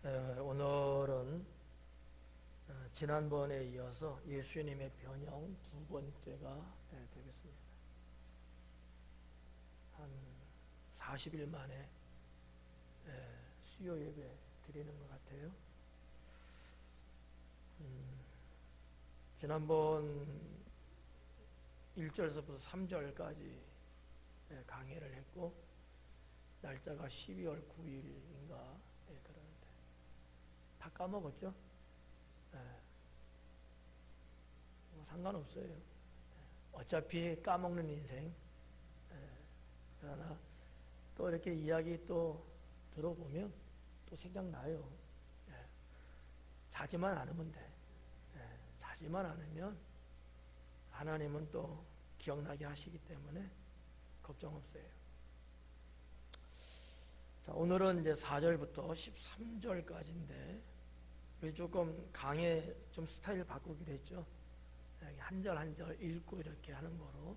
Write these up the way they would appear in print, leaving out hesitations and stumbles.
오늘은 지난번에 이어서 예수님의 변형 두 번째가 되겠습니다. 한 40일 만에 수요 예배 드리는 것 같아요. 지난번 1절에서부터 3절까지 강해를 했고, 날짜가 12월 9일인가 그러는데 다 까먹었죠? 뭐 상관없어요. 어차피 까먹는 인생. 그러나 또 이렇게 이야기 또 들어보면 또 생각나요. 자지만 않으면 돼. 자지만 않으면 하나님은 또 기억나게 하시기 때문에 걱정 없어요. 자, 오늘은 이제 4절부터 13절까지인데 우리 조금 강의 좀 스타일 바꾸기로 했죠. 한 절 한 절 읽고 이렇게 하는 거로.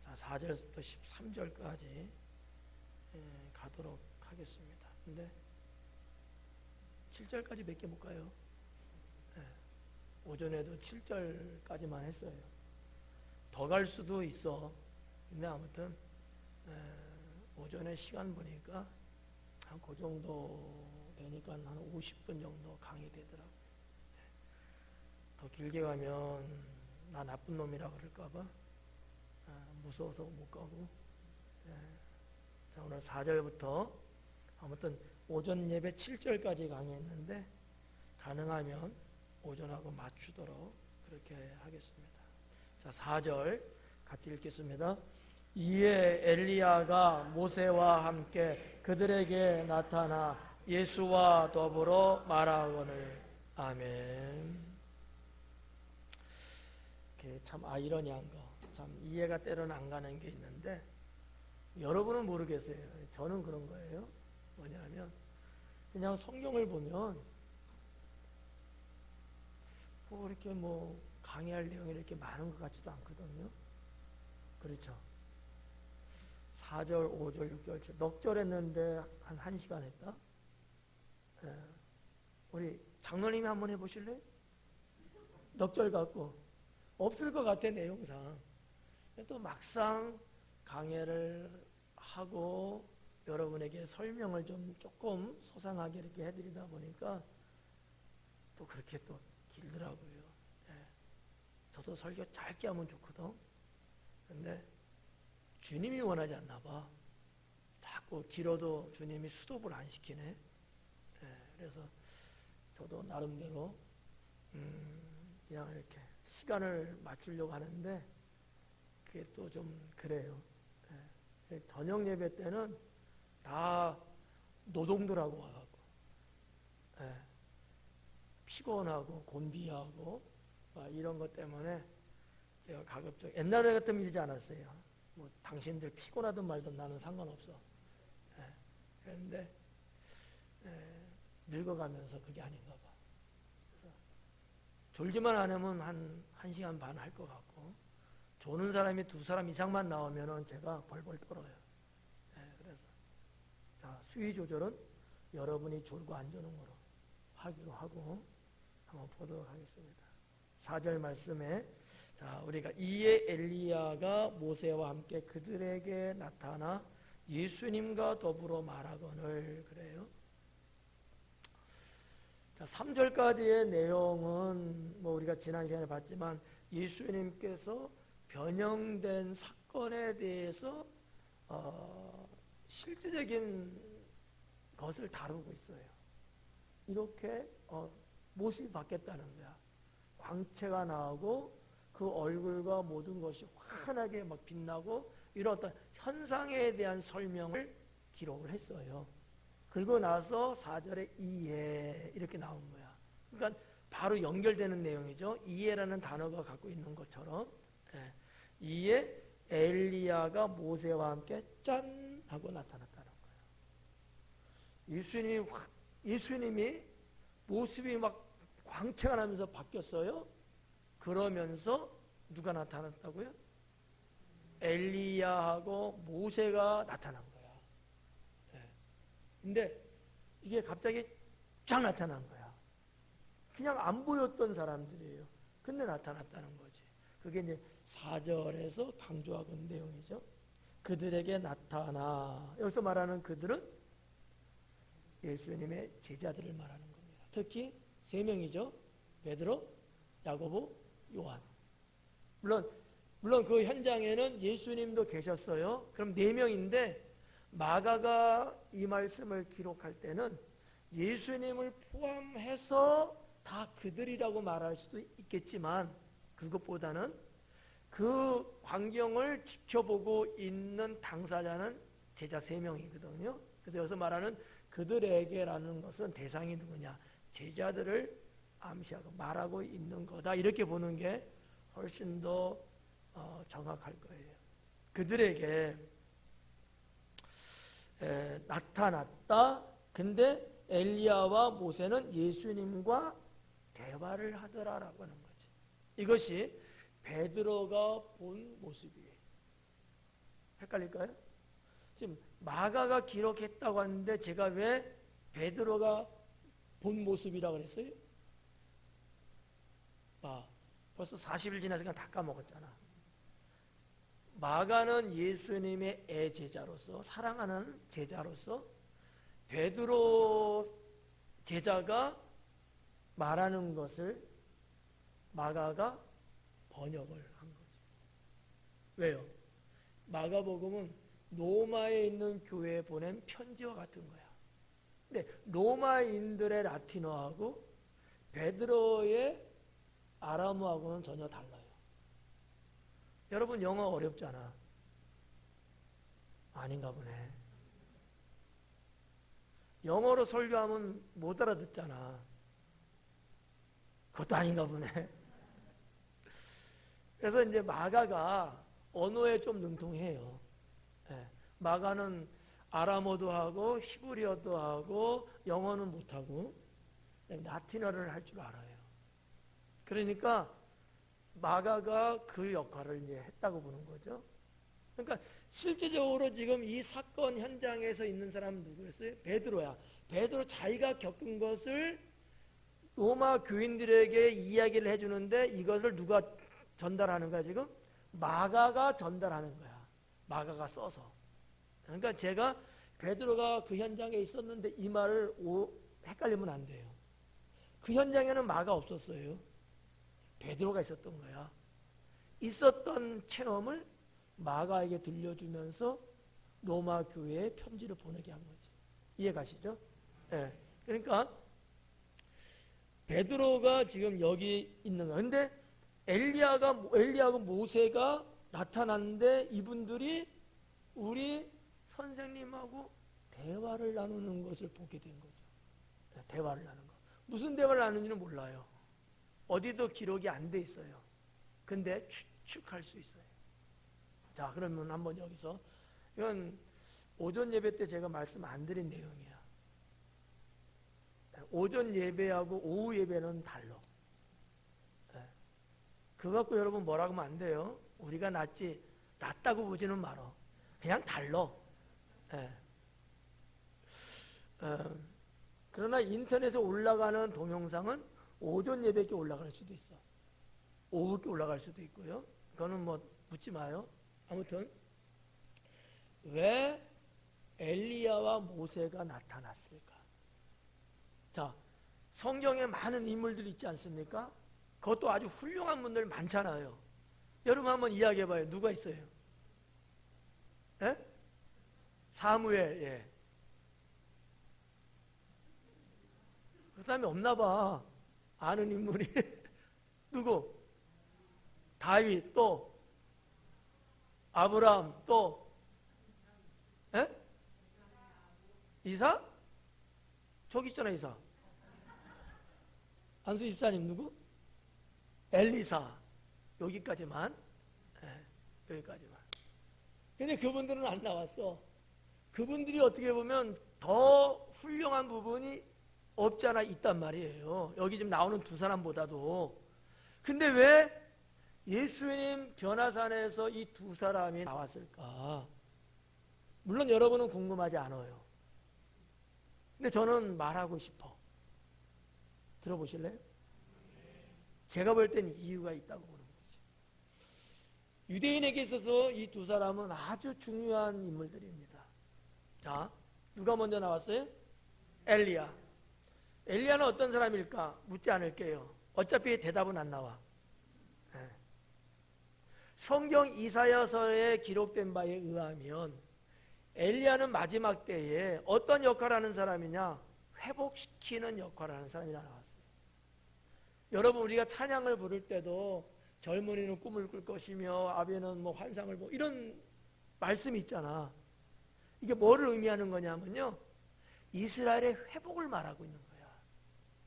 자, 4절부터 13절까지 가도록 하겠습니다. 근데 7절까지 몇 개 못 가요. 오전에도 7절까지만 했어요. 더 갈 수도 있어. 근데 아무튼 오전에 시간 보니까 한 그 정도 되니까 한 50분 정도 강의되더라고요. 더 길게 가면 나 나쁜 놈이라 그럴까봐 무서워서 못 가고. 자, 오늘 4절부터 아무튼 오전 예배 7절까지 강의했는데 가능하면 오전하고 맞추도록 그렇게 하겠습니다. 자, 4절 같이 읽겠습니다. 이에 엘리야가 모세와 함께 그들에게 나타나 예수와 더불어 말하거늘. 아멘. 참 아이러니한 거, 참 이해가 때로는 안 가는 게 있는데 여러분은 모르겠어요. 저는 그런 거예요. 뭐냐면 그냥 성경을 보면 뭐 이렇게 뭐 강의할 내용이 이렇게 많은 것 같지도 않거든요. 그렇죠? 4절, 5절, 6절, 넉 절 했는데 한 1시간 했다? 우리 장로님이 한번 해보실래요? 넉 절 갖고 없을 것 같아, 내용상. 또 막상 강의를 하고 여러분에게 설명을 좀 조금 소상하게 이렇게 해드리다 보니까 또 그렇게 또 길더라고요. 저도 설교 짧게 하면 좋거든. 근데 주님이 원하지 않나 봐. 자꾸 길어도 주님이 수도를 안 시키네. 그래서 저도 나름대로 그냥 이렇게 시간을 맞추려고 하는데 그게 또 좀 그래요. 저녁 예배 때는 다 노동들하고 와갖고 피곤하고 곤비하고 이런 것 때문에 제가 가급적 옛날에 같으면 이러지 않았어요. 뭐 당신들 피곤하든 말든 나는 상관없어. 그런데 늙어가면서 그게 아닌가 봐. 그래서 졸기만 안 하면 한 1시간 반 할 것 같고, 조는 사람이 2사람 이상만 나오면은 제가 벌벌 떨어요. 그래서 자, 수위 조절은 여러분이 졸고 안 조는 거로 하기로 하고 한번 보도록 하겠습니다. 4절 말씀에, 자, 우리가 이에 엘리야가 모세와 함께 그들에게 나타나 예수님과 더불어 말하거늘. 그래요. 자, 3절까지의 내용은 뭐 우리가 지난 시간에 봤지만 예수님께서 변형된 사건에 대해서 실제적인 것을 다루고 있어요. 이렇게 모습이 바뀌었다는 거야. 광채가 나오고 그 얼굴과 모든 것이 환하게 막 빛나고 이런 어떤 현상에 대한 설명을 기록을 했어요. 그리고 나서 4절에 이에 이렇게 나온 거야. 그러니까 바로 연결되는 내용이죠. 이에라는 단어가 갖고 있는 것처럼. 이에 엘리야가 모세와 함께 짠 하고 나타났다는 거예요. 예수님이 모습이 막 광채가 나면서 바뀌었어요. 그러면서 누가 나타났다고요? 엘리야하고 모세가 나타난 거야. 근데 이게 갑자기 쫙 나타난 거야. 그냥 안 보였던 사람들이에요. 근데 나타났다는 거지. 그게 이제 4절에서 강조하고 있는 내용이죠. 그들에게 나타나. 여기서 말하는 그들은 예수님의 제자들을 말하는 겁니다. 특히 3명이죠. 베드로, 야고보, 요한. 물론 그 현장에는 예수님도 계셨어요. 그럼 4명인데 마가가 이 말씀을 기록할 때는 예수님을 포함해서 다 그들이라고 말할 수도 있겠지만 그것보다는 그 광경을 지켜보고 있는 당사자는 제자 3명이거든요. 그래서 여기서 말하는 그들에게라는 것은 대상이 누구냐? 제자들을 암시하고 말하고 있는 거다. 이렇게 보는 게 훨씬 더 정확할 거예요. 그들에게 나타났다. 근데 엘리야와 모세는 예수님과 대화를 하더라라고 하는 거지. 이것이 베드로가 본 모습이에요. 헷갈릴까요? 지금 마가가 기록했다고 하는데 제가 왜 베드로가 본 모습이라고 그랬어요? 벌써 40일 지났으니까 다 까먹었잖아. 마가는 예수님의 애제자로서, 사랑하는 제자로서 베드로 제자가 말하는 것을 마가가 번역을 한 거지. 왜요? 마가복음은 로마에 있는 교회에 보낸 편지와 같은 거야. 근데 로마인들의 라틴어하고 베드로의 아람어하고는 전혀 달라요. 여러분 영어 어렵잖아. 아닌가 보네. 영어로 설교하면 못 알아듣잖아. 그것도 아닌가 보네. 그래서 이제 마가가 언어에 좀 능통해요. 마가는 아람어도 하고 히브리어도 하고 영어는 못하고 라틴어를 할 줄 알아요. 그러니까 마가가 그 역할을 이제 했다고 보는 거죠. 그러니까 실제적으로 지금 이 사건 현장에서 있는 사람은 누구였어요? 베드로야. 베드로 자기가 겪은 것을 로마 교인들에게 이야기를 해주는데 이것을 누가 전달하는 거야 지금? 마가가 전달하는 거야. 마가가 써서. 그러니까 제가 베드로가 그 현장에 있었는데 이 말을 헷갈리면 안 돼요. 그 현장에는 마가 없었어요. 베드로가 있었던 거야. 있었던 체험을 마가에게 들려주면서 로마 교회에 편지를 보내게 한 거지. 이해가시죠? 네. 그러니까 베드로가 지금 여기 있는 거야. 근데 엘리야하고 모세가 나타났는데 이분들이 우리 선생님하고 대화를 나누는 것을 보게 된 거죠. 대화를 나누는 거. 무슨 대화를 나누는지는 몰라요. 어디도 기록이 안 돼 있어요. 근데 추측할 수 있어요. 자, 그러면 한번 여기서 이건 오전 예배 때 제가 말씀 안 드린 내용이야. 오전 예배하고 오후 예배는 달라. 그거 갖고 여러분 뭐라고 하면 안 돼요. 우리가 낫다고 보지는 말어. 그냥 달라. 그러나 인터넷에 올라가는 동영상은 오전 예배께 올라갈 수도 있어. 오후께 올라갈 수도 있고요. 그거는 뭐 묻지 마요. 아무튼 왜 엘리야와 모세가 나타났을까? 자, 성경에 많은 인물들이 있지 않습니까? 그것도 아주 훌륭한 분들 많잖아요. 여러분 한번 이야기해봐요. 누가 있어요? 사무엘. 예. 그 다음에 없나 봐. 아는 인물이. 누구? 다윗, 또 아브라함, 또 이사? 저기 있잖아. 이사. 안수 집사님 누구? 엘리사. 여기까지만. 여기까지만. 근데 그분들은 안 나왔어. 그분들이 어떻게 보면 더 훌륭한 부분이 없지 않아 있단 말이에요. 여기 지금 나오는 두 사람보다도. 근데 왜 예수님 변화산에서 이 두 사람이 나왔을까? 물론 여러분은 궁금하지 않아요. 근데 저는 말하고 싶어. 들어보실래요? 제가 볼 때는 이유가 있다고 보는 거죠. 유대인에게 있어서 이 두 사람은 아주 중요한 인물들입니다. 자, 누가 먼저 나왔어요? 엘리야. 엘리야는 어떤 사람일까? 묻지 않을게요. 어차피 대답은 안 나와. 성경 이사야서에 기록된 바에 의하면 엘리야는 마지막 때에 어떤 역할을 하는 사람이냐? 회복시키는 역할을 하는 사람이 나왔어요. 여러분, 우리가 찬양을 부를 때도 젊은이는 꿈을 꿀 것이며 아베는 뭐 환상을 보 이런 말씀이 있잖아. 이게 뭐를 의미하는 거냐면요, 이스라엘의 회복을 말하고 있는 거야.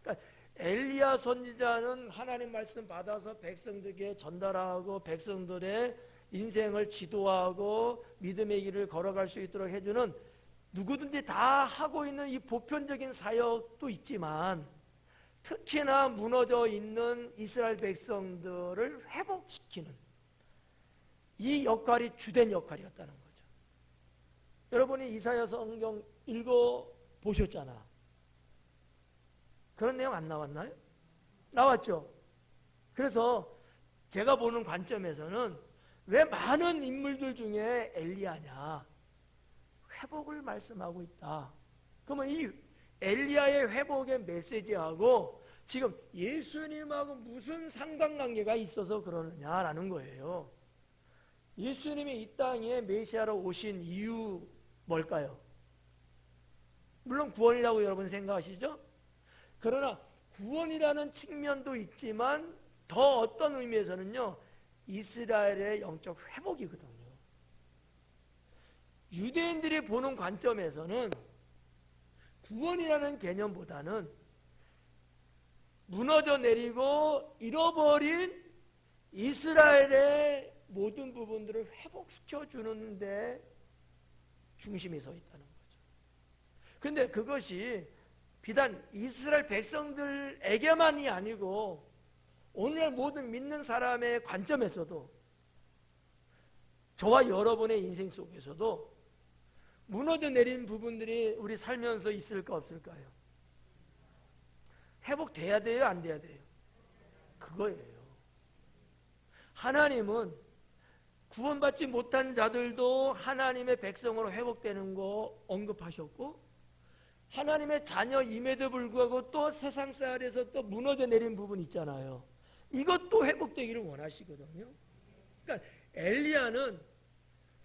그러니까 엘리야 선지자는 하나님 말씀 받아서 백성들에게 전달하고 백성들의 인생을 지도하고 믿음의 길을 걸어갈 수 있도록 해주는, 누구든지 다 하고 있는 이 보편적인 사역도 있지만 특히나 무너져 있는 이스라엘 백성들을 회복시키는 이 역할이 주된 역할이었다는 거죠. 여러분이 이사야 성경 읽어보셨잖아. 그런 내용 안 나왔나요? 나왔죠. 그래서 제가 보는 관점에서는 왜 많은 인물들 중에 엘리야냐? 회복을 말씀하고 있다. 그러면 이 엘리야의 회복의 메시지하고 지금 예수님하고 무슨 상관관계가 있어서 그러느냐라는 거예요. 예수님이 이 땅에 메시아로 오신 이유 뭘까요? 물론 구원이라고 여러분 생각하시죠? 그러나 구원이라는 측면도 있지만 더 어떤 의미에서는요, 이스라엘의 영적 회복이거든요. 유대인들이 보는 관점에서는 구원이라는 개념보다는 무너져 내리고 잃어버린 이스라엘의 모든 부분들을 회복시켜 주는데 중심이 서 있다는 거죠. 그런데 그것이 비단 이스라엘 백성들에게만이 아니고 오늘날 모든 믿는 사람의 관점에서도, 저와 여러분의 인생 속에서도 무너져 내린 부분들이 우리 살면서 있을까 없을까요? 회복돼야 돼요, 안 돼야 돼요? 그거예요. 하나님은 구원받지 못한 자들도 하나님의 백성으로 회복되는 거 언급하셨고, 하나님의 자녀임에도 불구하고 또 세상살에서 또 무너져 내린 부분 있잖아요. 이것도 회복되기를 원하시거든요. 그러니까 엘리야는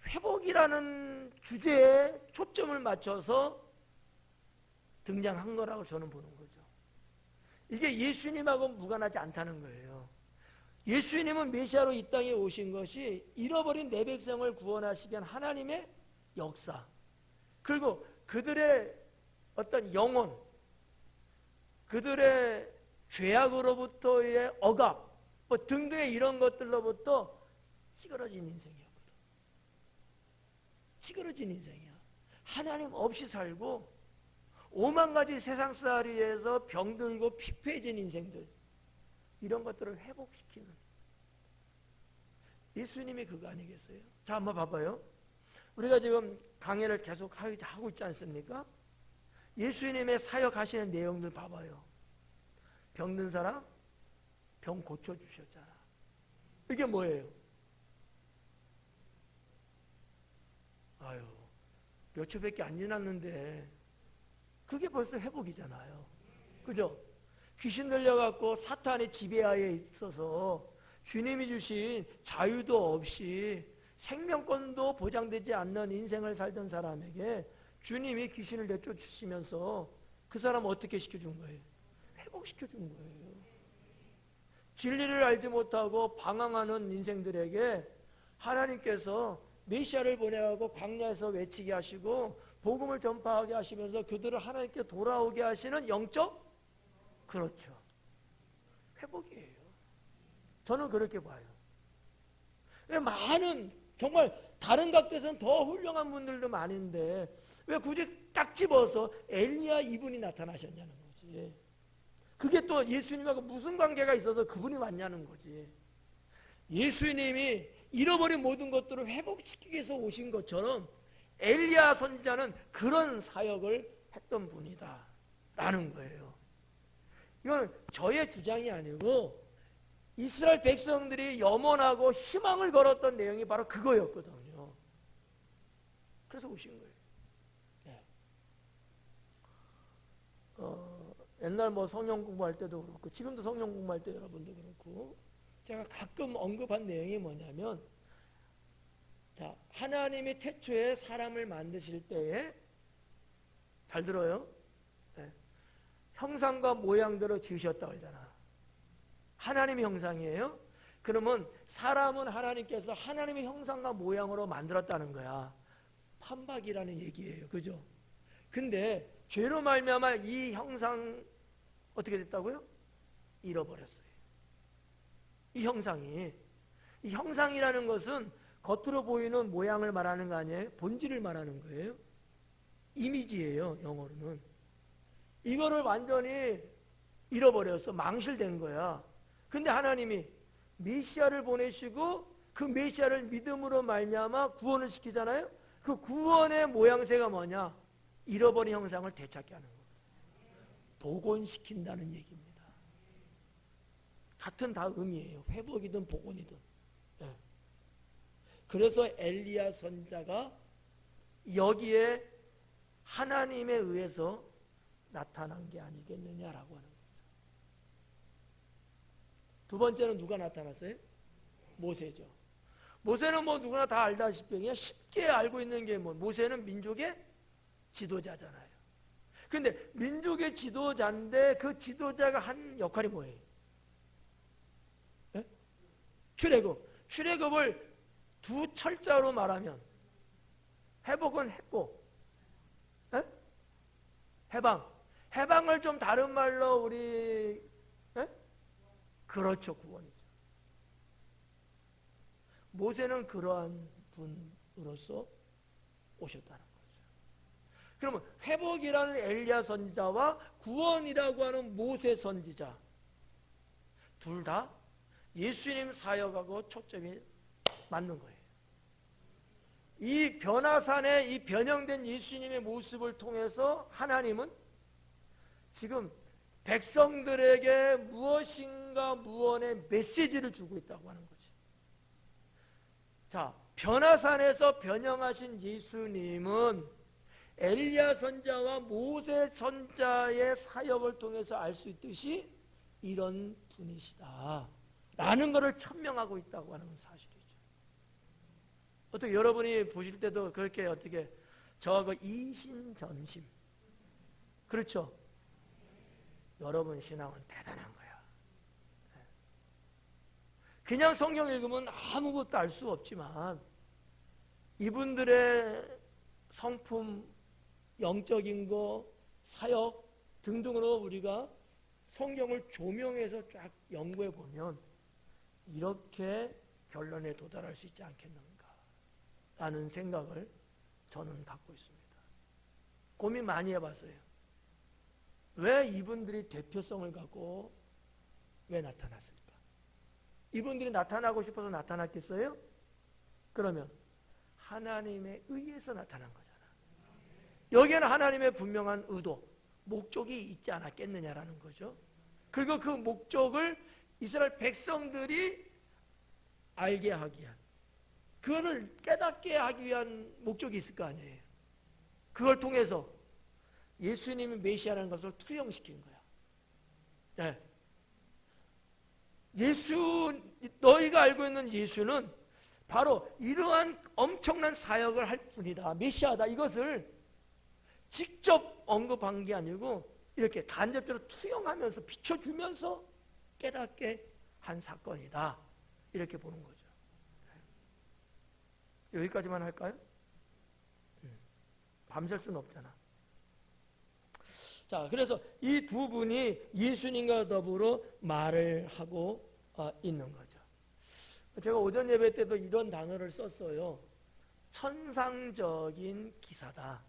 회복이라는 주제에 초점을 맞춰서 등장한 거라고 저는 보는 거죠. 이게 예수님하고 무관하지 않다는 거예요. 예수님은 메시아로 이 땅에 오신 것이 잃어버린 내 백성을 구원하시기 위한 하나님의 역사, 그리고 그들의 어떤 영혼, 그들의 죄악으로부터의 억압 뭐 등등의 이런 것들로부터 찌그러진 인생이었거든. 찌그러진 인생이야. 하나님 없이 살고 오만 가지 세상살이에서 병들고 피폐해진 인생들, 이런 것들을 회복시키는 예수님이 그거 아니겠어요? 자, 한번 봐봐요. 우리가 지금 강해를 계속 하고 있지 않습니까? 예수님의 사역하시는 내용들 봐봐요. 병든 사람 병 고쳐주셨잖아. 이게 뭐예요? 아유, 몇 초밖에 안 지났는데 그게 벌써 회복이잖아요. 그죠? 귀신 들려갖고 사탄의 지배하에 있어서 주님이 주신 자유도 없이 생명권도 보장되지 않는 인생을 살던 사람에게 주님이 귀신을 내쫓으시면서 그 사람 어떻게 시켜준 거예요? 회복시켜준 거예요. 진리를 알지 못하고 방황하는 인생들에게 하나님께서 메시아를 보내고 광야에서 외치게 하시고 복음을 전파하게 하시면서 그들을 하나님께 돌아오게 하시는 영적, 그렇죠, 회복이에요. 저는 그렇게 봐요. 많은 정말 다른 각도에서는 더 훌륭한 분들도 많은데 왜 굳이 딱 집어서 엘리야 이분이 나타나셨냐는 거지. 그게 또 예수님하고 무슨 관계가 있어서 그분이 왔냐는 거지. 예수님이 잃어버린 모든 것들을 회복시키기 위해서 오신 것처럼 엘리야 선지자는 그런 사역을 했던 분이다 라는 거예요. 이건 저의 주장이 아니고 이스라엘 백성들이 염원하고 희망을 걸었던 내용이 바로 그거였거든요. 그래서 오신 거예요. 네. 옛날 뭐 성경 공부할 때도 그렇고 지금도 성경 공부할 때 여러분도 그렇고 제가 가끔 언급한 내용이 뭐냐면, 자, 하나님이 태초에 사람을 만드실 때에, 잘 들어요, 네, 형상과 모양대로 지으셨다고 그러잖아. 하나님의 형상이에요. 그러면 사람은 하나님께서 하나님의 형상과 모양으로 만들었다는 거야. 판박이라는 얘기예요. 그죠? 근데 죄로 말미암아 이 형상 어떻게 됐다고요? 잃어버렸어요. 이 형상이라는 것은 겉으로 보이는 모양을 말하는 거 아니에요? 본질을 말하는 거예요. 이미지예요. 영어로는. 이거를 완전히 잃어버렸어. 망실된 거야. 근데 하나님이 메시아를 보내시고 그 메시아를 믿음으로 말미암아 구원을 시키잖아요. 그 구원의 모양새가 뭐냐? 잃어버린 형상을 되찾게 하는 거예요. 복원시킨다는 얘기입니다. 같은 다 의미예요. 회복이든 복원이든. 네. 그래서 엘리야 선자가 여기에 하나님에 의해서 나타난 게 아니겠느냐라고 하는 거죠. 두 번째는 누가 나타났어요? 모세죠. 모세는 뭐 누구나 다 알다시피 그냥 쉽게 알고 있는 게 뭐, 모세는 민족의 지도자잖아요. 근데 민족의 지도자인데 그 지도자가 한 역할이 뭐예요? 네? 출애굽을 두 철자로 말하면 회복은 했고, 네? 해방을 좀 다른 말로 우리, 네? 그렇죠, 구원이죠. 모세는 그러한 분으로서 오셨다는 거죠. 그러면 회복이라는 엘리야 선지자와 구원이라고 하는 모세 선지자, 둘 다 예수님 사역하고 초점이 맞는 거예요. 이 변화산의 이 변형된 예수님의 모습을 통해서 하나님은 지금 백성들에게 무엇인가 무언의 메시지를 주고 있다고 하는 거지. 자, 변화산에서 변형하신 예수님은 엘리야 선자와 모세 선자의 사역을 통해서 알 수 있듯이 이런 분이시다 라는 것을 천명하고 있다고 하는 사실이죠. 어떻게 여러분이 보실 때도 그렇게 어떻게 저거 이신전심, 그렇죠? 여러분 신앙은 대단한 거야. 그냥 성경 읽으면 아무것도 알 수 없지만 이분들의 성품, 영적인 거, 사역 등등으로 우리가 성경을 조명해서 쫙 연구해 보면 이렇게 결론에 도달할 수 있지 않겠는가 라는 생각을 저는 갖고 있습니다. 고민 많이 해봤어요. 왜 이분들이 대표성을 갖고 왜 나타났을까? 이분들이 나타나고 싶어서 나타났겠어요? 그러면 하나님에 의해서 나타난 거잖아. 여기에는 하나님의 분명한 의도, 목적이 있지 않았겠느냐라는 거죠. 그리고 그 목적을 이스라엘 백성들이 알게 하기 위한, 그거를 깨닫게 하기 위한 목적이 있을 거 아니에요. 그걸 통해서 예수님이 메시아라는 것을 투영시킨 거야. 네. 너희가 알고 있는 예수는 바로 이러한 엄청난 사역을 할 뿐이다, 메시아다, 이것을 직접 언급한 게 아니고 이렇게 간접적으로 투영하면서 비춰주면서 깨닫게 한 사건이다, 이렇게 보는 거죠. 여기까지만 할까요? 밤샐 수는 없잖아. 자, 그래서 이 두 분이 예수님과 더불어 말을 하고 있는 거죠. 제가 오전 예배 때도 이런 단어를 썼어요. 천상적인 기사다,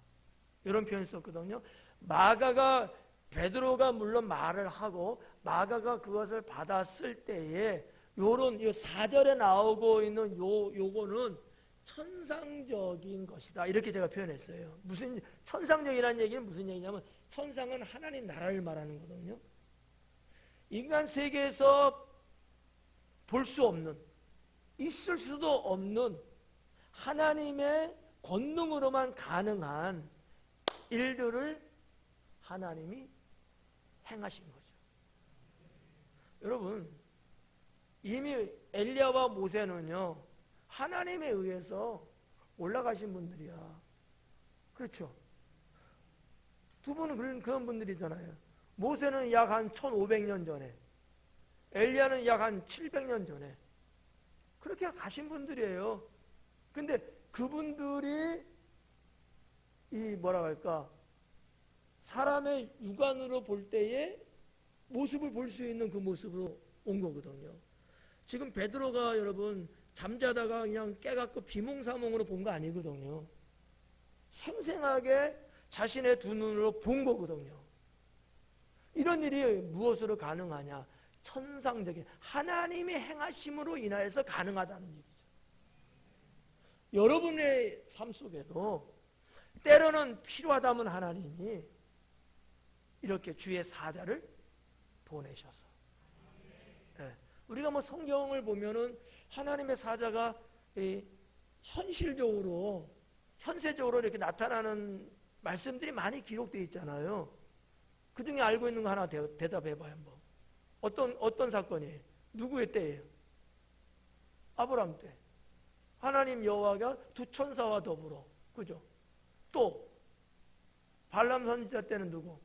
이런 표현을 썼거든요. 마가가, 베드로가 물론 말을 하고 마가가 그것을 받았을 때에 요런 4절에 나오고 있는 요거는 천상적인 것이다. 이렇게 제가 표현했어요. 무슨 천상적이라는 얘기는 무슨 얘기냐면 천상은 하나님 나라를 말하는 거거든요. 인간 세계에서 볼 수 없는, 있을 수도 없는 하나님의 권능으로만 가능한 일들을 하나님이 행하신 거죠. 여러분, 이미 엘리야와 모세는요, 하나님에 의해서 올라가신 분들이야. 그렇죠? 두 분은 그런 분들이잖아요. 모세는 약 한 1500년 전에, 엘리야는 약 한 700년 전에 그렇게 가신 분들이에요. 근데 그분들이 이 뭐라고 할까, 사람의 육안으로 볼 때에 모습을 볼 수 있는 그 모습으로 온 거거든요. 지금 베드로가 여러분 잠자다가 그냥 깨갖고 비몽사몽으로 본 거 아니거든요. 생생하게 자신의 두 눈으로 본 거거든요. 이런 일이 무엇으로 가능하냐? 천상적인 하나님의 행하심으로 인하여서 가능하다는 얘기죠. 여러분의 삶 속에도 때로는 필요하다면 하나님이 이렇게 주의 사자를 보내셔서, 네. 우리가 뭐 성경을 보면은 하나님의 사자가 현실적으로 현세적으로 이렇게 나타나는 말씀들이 많이 기록되어 있잖아요. 그 중에 알고 있는 거 하나 대답해봐요. 한번. 어떤 사건이에요? 누구의 때예요? 아브라함 때. 하나님 여호와가 두 천사와 더불어, 그죠? 또 발람 선지자 때는 누구?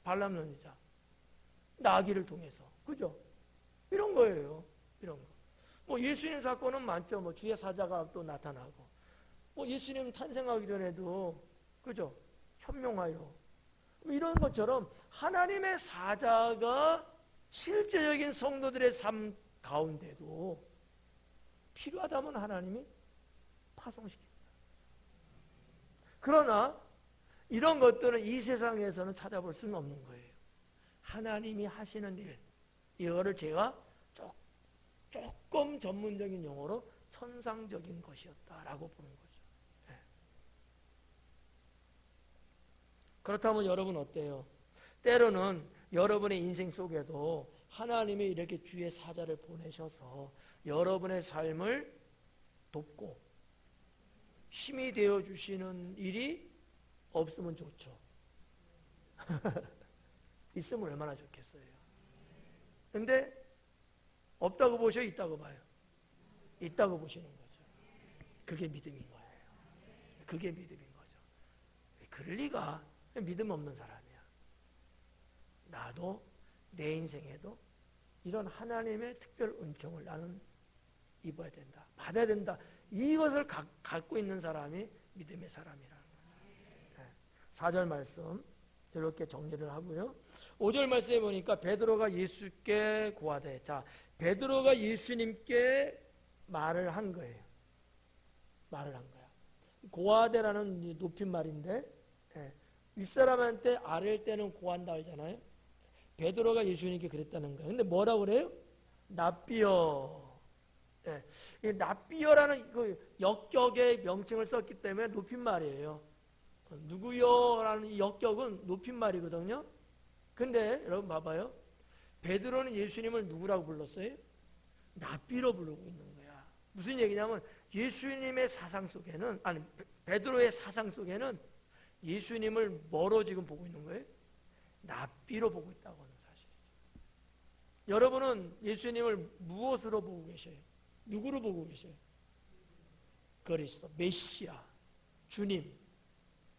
발람 선지자. 나귀를 통해서, 그죠? 이런 거예요. 이런 거. 뭐 예수님 사건은 많죠. 뭐 주의 사자가 또 나타나고, 뭐 예수님 탄생하기 전에도, 그죠? 현명하여. 이런 것처럼 하나님의 사자가 실제적인 성도들의 삶 가운데도 필요하다면 하나님이 파송시킵니다. 그러나 이런 것들은 이 세상에서는 찾아볼 수는 없는 거예요. 하나님이 하시는 일, 이거를 제가 조금 전문적인 용어로 천상적인 것이었다라고 보는 거죠. 네. 그렇다면 여러분 어때요? 때로는 여러분의 인생 속에도 하나님이 이렇게 주의 사자를 보내셔서 여러분의 삶을 돕고 힘이 되어 주시는 일이 없으면 좋죠. 있으면 얼마나 좋겠어요. 근데 없다고 보셔, 있다고 봐요? 있다고 보시는 거죠. 그게 믿음인 거예요. 그게 믿음인 거죠. 그럴 리가. 믿음 없는 사람이야. 나도 내 인생에도 이런 하나님의 특별 은총을 나는 입어야 된다, 받아야 된다. 이것을 갖고 있는 사람이 믿음의 사람이라는 거예요. 4절 말씀 이렇게 정리를 하고요. 5절 말씀에 보니까 베드로가 예수께 고하되, 자, 베드로가 예수님께 말을 한 거예요. 말을 한 거야. 고하되라는 높임말인데, 윗사람한테 아랠 때는 고한다 하잖아요. 베드로가 예수님께 그랬다는 거예요. 근데 뭐라고 그래요? 납비여. 이 납비여라는 그 역격의 명칭을 썼기 때문에 높임말이에요. 누구여라는 역격은 높임말이거든요. 근데 여러분 봐봐요. 베드로는 예수님을 누구라고 불렀어요? 납비로 부르고 있는 거야. 무슨 얘기냐면 예수님의 사상 속에는, 아니 베드로의 사상 속에는 예수님을 뭐로 지금 보고 있는 거예요? 납비로 보고 있다고 하는 사실이죠. 여러분은 예수님을 무엇으로 보고 계셔요? 누구로 보고 계셔요? 그리스도, 메시아, 주님,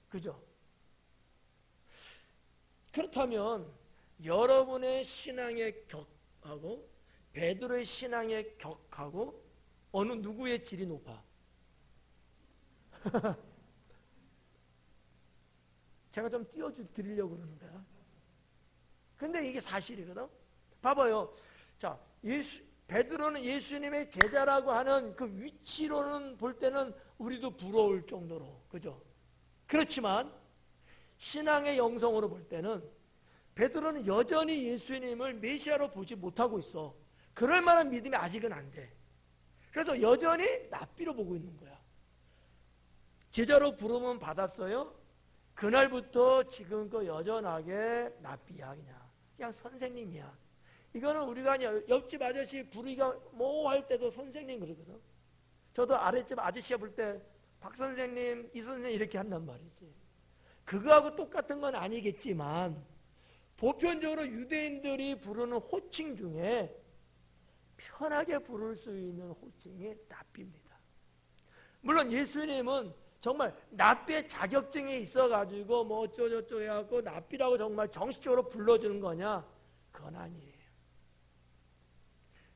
그죠? 그렇다면 여러분의 신앙의 격하고 베드로의 신앙의 격하고 어느 누구의 질이 높아? 제가 좀 띄워드리려고 그러는 거야. 근데 이게 사실이거든. 봐봐요. 자, 베드로는 예수님의 제자라고 하는 그 위치로는 볼 때는 우리도 부러울 정도로, 그죠? 그렇지만 신앙의 영성으로 볼 때는 베드로는 여전히 예수님을 메시아로 보지 못하고 있어. 그럴 만한 믿음이 아직은 안 돼. 그래서 여전히 랍비로 보고 있는 거야. 제자로 부르면 받았어요. 그날부터 지금껏 여전하게 랍비야. 그냥 선생님이야. 이거는 우리가 그냥 옆집 아저씨 부르기가 뭐 할 때도 선생님 그러거든. 저도 아랫집 아저씨가 부를 때 박 선생님, 이 선생님 이렇게 한단 말이지. 그거하고 똑같은 건 아니겠지만 보편적으로 유대인들이 부르는 호칭 중에 편하게 부를 수 있는 호칭이 랍비입니다. 물론 예수님은 정말 랍비의 자격증이 있어가지고 뭐 어쩌고저쩌고 해갖고 랍비라고 정말 정식적으로 불러주는 거냐? 그건 아니에요.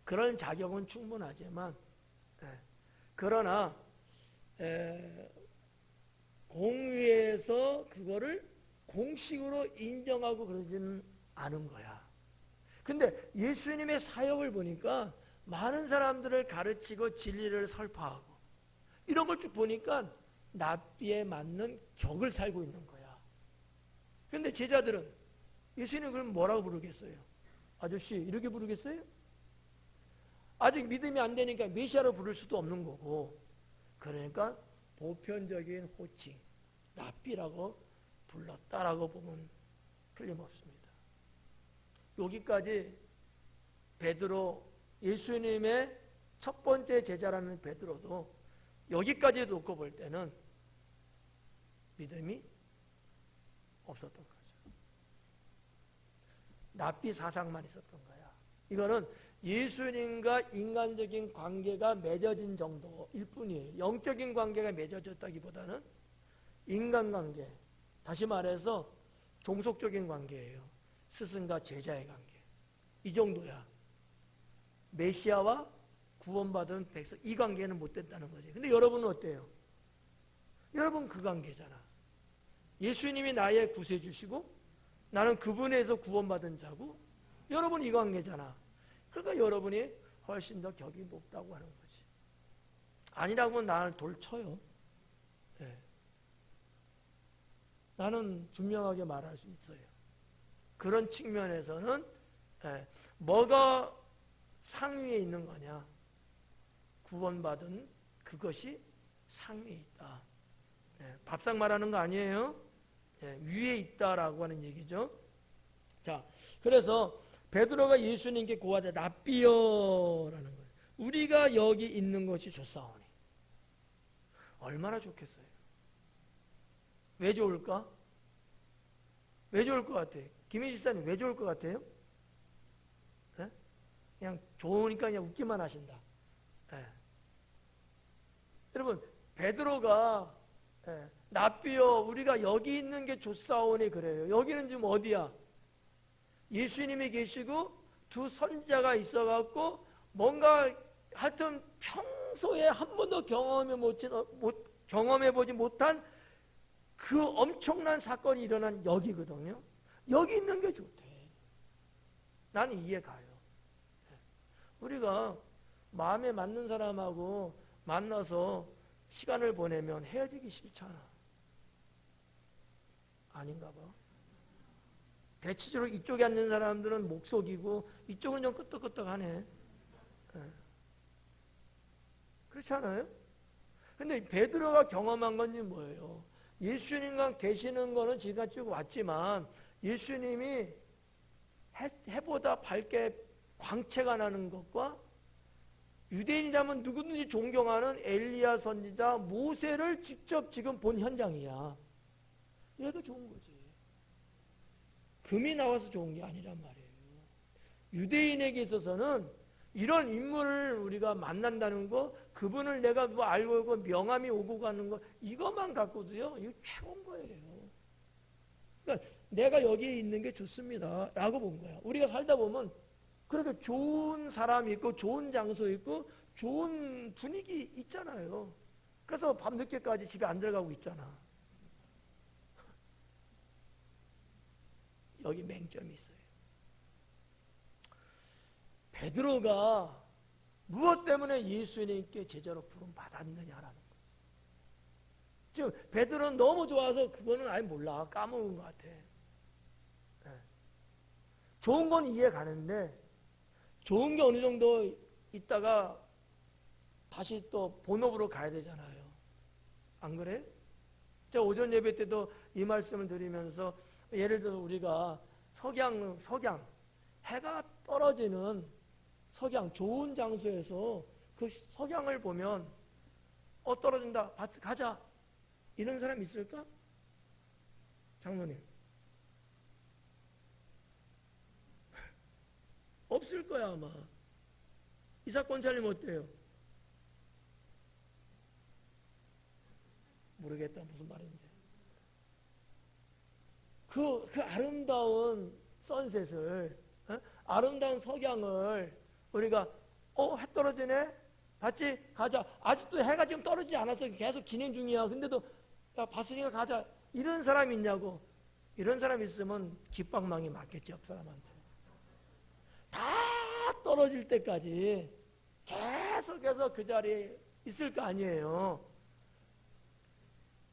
그런 자격은 충분하지만 그러나 공의에서 그거를 공식으로 인정하고 그러지는 않은 거야. 근데 예수님의 사역을 보니까 많은 사람들을 가르치고 진리를 설파하고 이런 걸 쭉 보니까 랍비에 맞는 격을 살고 있는 거야. 근데 제자들은 예수님 그럼 뭐라고 부르겠어요? 아저씨 이렇게 부르겠어요? 아직 믿음이 안 되니까 메시아로 부를 수도 없는 거고, 그러니까 보편적인 호칭 랍비라고 불렀다라고 보면 틀림없습니다. 여기까지 베드로, 예수님의 첫 번째 제자라는 베드로도 여기까지 놓고 볼 때는 믿음이 없었던 거죠. 랍비 사상만 있었던 거야. 이거는 예수님과 인간적인 관계가 맺어진 정도일 뿐이에요. 영적인 관계가 맺어졌다기보다는 인간관계, 다시 말해서 종속적인 관계예요. 스승과 제자의 관계. 이 정도야. 메시아와 구원받은 백성, 이 관계는 못 됐다는 거지. 근데 여러분은 어때요? 여러분 그 관계잖아. 예수님이 나의 구세주시고 나는 그분에서 구원받은 자고, 여러분 이 관계잖아. 그러니까 여러분이 훨씬 더 격이 높다고 하는 거지. 아니라고 하면 나를 돌 쳐요. 네. 나는 분명하게 말할 수 있어요. 그런 측면에서는 뭐가 상위에 있는 거냐? 구원받은 그것이 상위에 있다. 밥상 말하는 거 아니에요? 위에 있다라고 하는 얘기죠. 자, 그래서 베드로가 예수님께 고하되 랍비여라는 거예요. 우리가 여기 있는 것이 좋사오니. 얼마나 좋겠어요. 왜 좋을까? 왜 좋을 것 같아요? 김혜지 집사님 왜 좋을 것 같아요? 네? 그냥 좋으니까 그냥 웃기만 하신다. 네. 여러분 베드로가 랍비여 우리가 여기 있는 게 좋사오니 그래요. 여기는 지금 어디야? 예수님이 계시고 두 선지자가 있어갖고 뭔가 하여튼 평소에 한 번도 경험해보지 못한 그 엄청난 사건이 일어난 여기거든요. 여기 있는 게 좋대. 나는 이해 가요. 우리가 마음에 맞는 사람하고 만나서 시간을 보내면 헤어지기 싫잖아. 아닌가 봐. 대체적으로 이쪽에 앉는 사람들은 목 속이고 이쪽은 좀 끄떡끄떡하네. 그렇지 않아요? 근데 베드로가 경험한 건 뭐예요? 예수님과 계시는 거는 지금 쭉 왔지만 예수님이 해보다 밝게 광채가 나는 것과 유대인이라면 누구든지 존경하는 엘리야 선지자 모세를 직접 지금 본 현장이야. 얘가 좋은 거지. 금이 나와서 좋은 게 아니란 말이에요. 유대인에게 있어서는 이런 인물을 우리가 만난다는 거, 그분을 내가 뭐 알고 있고 명함이 오고 가는 거, 이것만 갖고도요, 이거 최고인 거예요. 그러니까 내가 여기에 있는 게 좋습니다 라고 본 거야. 우리가 살다 보면 그렇게 좋은 사람이 있고 좋은 장소 있고 좋은 분위기 있잖아요. 그래서 밤늦게까지 집에 안 들어가고 있잖아. 여기 맹점이 있어요. 베드로가 무엇 때문에 예수님께 제자로 부름 받았느냐라는 거죠. 지금 베드로는 너무 좋아서 그거는 아예 몰라. 까먹은 것 같아. 좋은 건 이해 가는데 좋은 게 어느 정도 있다가 다시 또 본업으로 가야 되잖아요. 안 그래? 제가 오전 예배 때도 이 말씀을 드리면서 예를 들어서 우리가 석양 해가 떨어지는 석양 좋은 장소에서 그 석양을 보면 떨어진다 가자 이런 사람 있을까? 장로님 없을 거야 아마. 이삭 권사님 어때요? 모르겠다 무슨 말인지. 그 아름다운 선셋을 아름다운 석양을 우리가 해 떨어지네? 봤지? 가자. 아직도 해가 지금 떨어지지 않았어. 계속 진행 중이야. 근데도 야 봤으니까 가자. 이런 사람이 있냐고. 이런 사람 있으면 깃방망이 맞겠지 옆 사람한테. 다 떨어질 때까지 계속해서 그 자리에 있을 거 아니에요.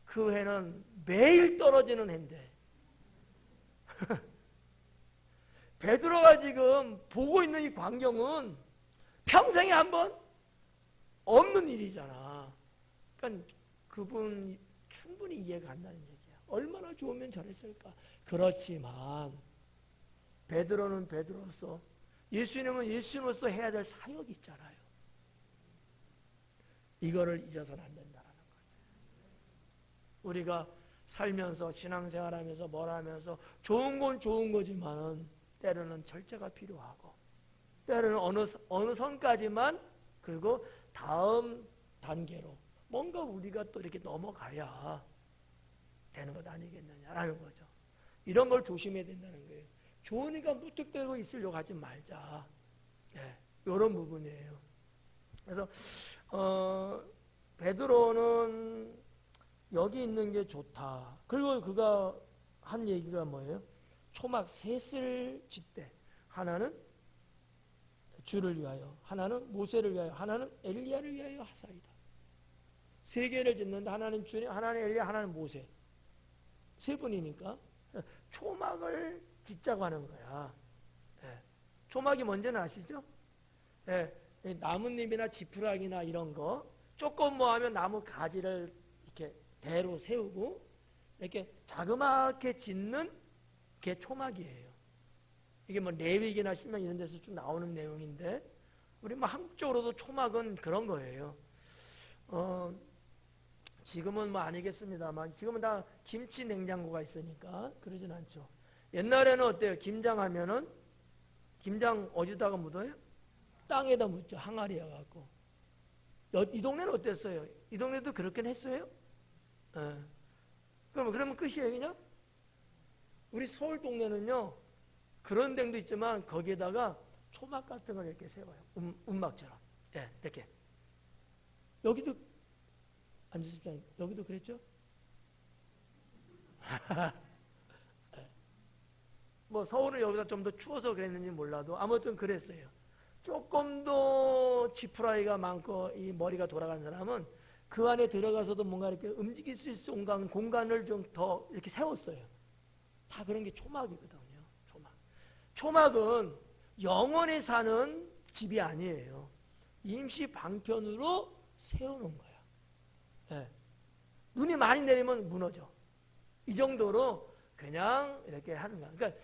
그 해는 매일 떨어지는 해인데 베드로가 지금 보고 있는 이 광경은 평생에 한 번 없는 일이잖아. 그러니까 그분 충분히 이해가 간다는 얘기야. 얼마나 좋으면 저랬을까. 그렇지만 베드로는 베드로로서 예수님은 예수님으로서 해야 될 사역이 있잖아요. 이거를 잊어서는 안 된다는 거지. 우리가 살면서 신앙생활하면서 뭘 하면서 좋은 건 좋은 거지만 때로는 절제가 필요하고 때로는 어느 선까지만 그리고 다음 단계로 뭔가 우리가 또 이렇게 넘어가야 되는 것 아니겠느냐라는 거죠. 이런 걸 조심해야 된다는 거예요. 좋으니까 무턱대고 있으려고 하지 말자. 이런 부분이에요. 그래서 베드로는 여기 있는 게 좋다. 그리고 그가 한 얘기가 뭐예요? 초막 셋을 짓되 하나는 주를 위하여, 하나는 모세를 위하여, 하나는 엘리야를 위하여 하사이다. 세 개를 짓는데 하나는 주님, 하나는 엘리야, 하나는 모세. 세 분이니까 초막을 짓자고 하는 거야. 초막이 뭔지는 아시죠? 나뭇잎이나 지푸라기나 이런 거 조금 뭐 하면 나무 가지를 이렇게 대로 세우고 이렇게 자그맣게 짓는 게 초막이에요. 이게 뭐 레위기나 신명 이런 데서 좀 나오는 내용인데 우리 뭐 한국적으로도 초막은 그런 거예요. 지금은 뭐 아니겠습니다만 지금은 다 김치 냉장고가 있으니까 그러진 않죠. 옛날에는 어때요? 김장하면은 김장 어디다가 묻어요? 땅에다 묻죠. 항아리에 갖고. 이 동네는 어땠어요? 이 동네도 그렇게 했어요? 그러면 끝이에요, 그냥? 우리 서울 동네는요, 그런 데도 있지만 거기에다가 초막 같은 걸 이렇게 세워요. 움막처럼. 이렇게. 여기도, 안주십시오. 여기도 그랬죠? 뭐 서울은 여기다 좀 더 추워서 그랬는지 몰라도 아무튼 그랬어요. 조금 더 지푸라기가 많고 이 머리가 돌아간 사람은 그 안에 들어가서도 뭔가 이렇게 움직일 수 있는 공간을 좀 더 이렇게 세웠어요. 다 그런 게 초막이거든요. 초막은 영원히 사는 집이 아니에요. 임시 방편으로 세우는 거야. 눈이 많이 내리면 무너져. 이 정도로 그냥 이렇게 하는 거야. 그러니까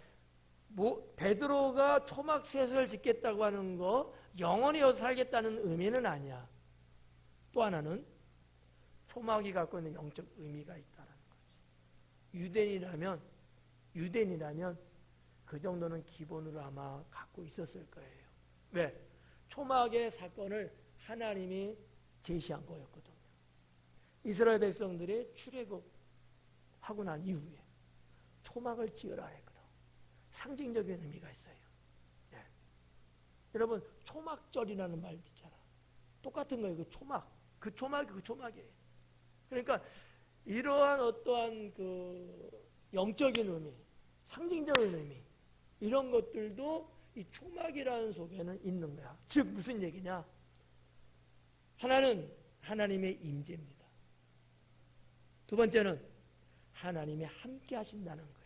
베드로가 초막 셋을 짓겠다고 하는 거 영원히 여기서 살겠다는 의미는 아니야. 또 하나는 초막이 갖고 있는 영적 의미가 있다는 거지. 유대인이라면 그 정도는 기본으로 아마 갖고 있었을 거예요. 왜? 초막의 사건을 하나님이 제시한 거였거든요. 이스라엘 백성들이 출애굽하고 난 이후에 초막을 지으라 했거든요. 상징적인 의미가 있어요. 여러분 초막절이라는 말도 있잖아. 똑같은 거예요. 그 초막이에요. 그러니까 이러한 어떠한 그 영적인 의미, 상징적인 의미 이런 것들도 이 초막이라는 속에는 있는 거야. 즉 무슨 얘기냐? 하나는 하나님의 임재입니다. 두 번째는 하나님이 함께 하신다는 거야.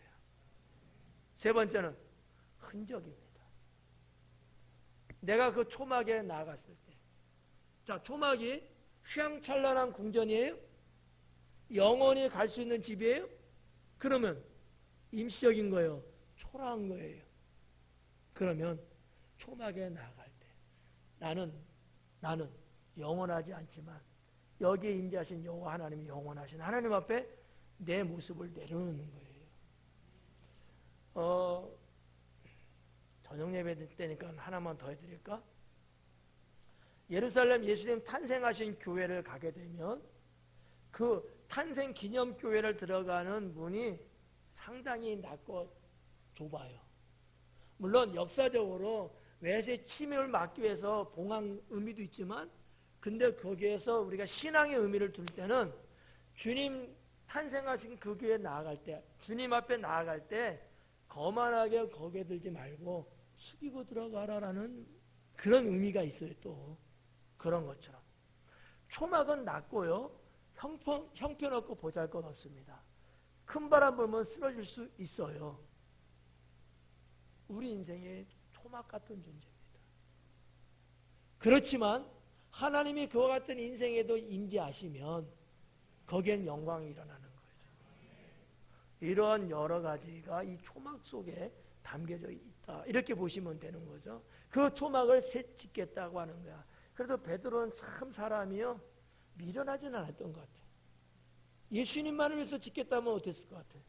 세 번째는 흔적입니다. 내가 그 초막에 나갔을 때 자, 초막이 휘황찬란한 궁전이에요? 영원히 갈 수 있는 집이에요? 그러면 임시적인 거예요? 초라한 거예요? 그러면 초막에 나아갈 때 나는 영원하지 않지만 여기에 임재하신 여호와 하나님이 영원하신 하나님 앞에 내 모습을 내려놓는 거예요. 저녁 예배 때니까 하나만 더 해드릴까? 예루살렘 예수님 탄생하신 교회를 가게 되면 그 탄생 기념 교회를 들어가는 문이 상당히 낮고 좁아요. 물론 역사적으로 외세 침입을 막기 위해서 봉황 의미도 있지만, 근데 거기에서 우리가 신앙의 의미를 둘 때는 주님 탄생하신 그 교회에 나아갈 때, 주님 앞에 나아갈 때 거만하게 거기에 들지 말고 숙이고 들어가라라는 그런 의미가 있어요. 또 그런 것처럼 초막은 낮고요, 형편없고 보잘것없습니다. 큰 바람 불면 쓰러질 수 있어요. 우리 인생의 초막 같은 존재입니다. 그렇지만 하나님이 그와 같은 인생에도 임재하시면 거기엔 영광이 일어나는 거죠. 이러한 여러 가지가 이 초막 속에 담겨져 있다, 이렇게 보시면 되는 거죠. 그 초막을 새 짓겠다고 하는 거야. 그래도 베드로는 참 사람이요, 미련하지는 않았던 것 같아요. 예수님만을 위해서 짓겠다면 어땠을 것 같아요.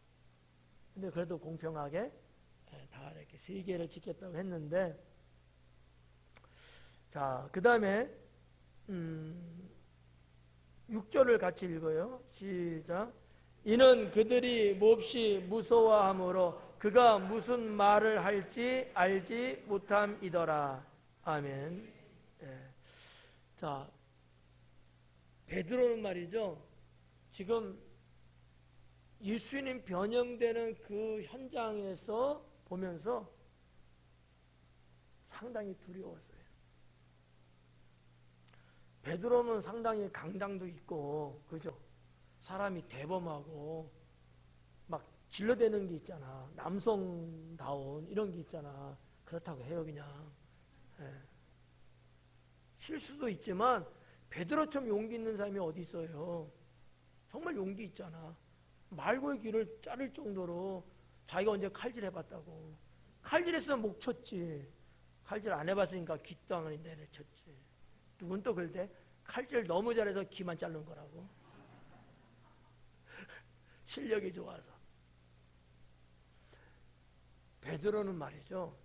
근데 그래도 공평하게 다 이렇게 세 개를 짓겠다고 했는데, 자, 그 다음에 6절을 같이 읽어요. 시작. 이는 그들이 몹시 무서워함으로 그가 무슨 말을 할지 알지 못함이더라. 아멘. 자, 베드로는 말이죠, 지금 예수님 변형되는 그 현장에서 보면서 상당히 두려웠어요. 베드로는 상당히 강당도 있고, 그죠? 사람이 대범하고 막 질러대는 게 있잖아. 남성다운 이런 게 있잖아. 그렇다고 해요, 그냥. 실수도 있지만 베드로처럼 용기 있는 사람이 어디 있어요? 정말 용기 있잖아. 말고의 귀를 자를 정도로 자기가 언제 칼질 해봤다고. 칼질했으면 목 쳤지. 칼질 안 해봤으니까 귓땅을 내려쳤지. 누군 또 그럴 때 칼질 너무 잘해서 귀만 자른 거라고. 실력이 좋아서. 베드로는 말이죠,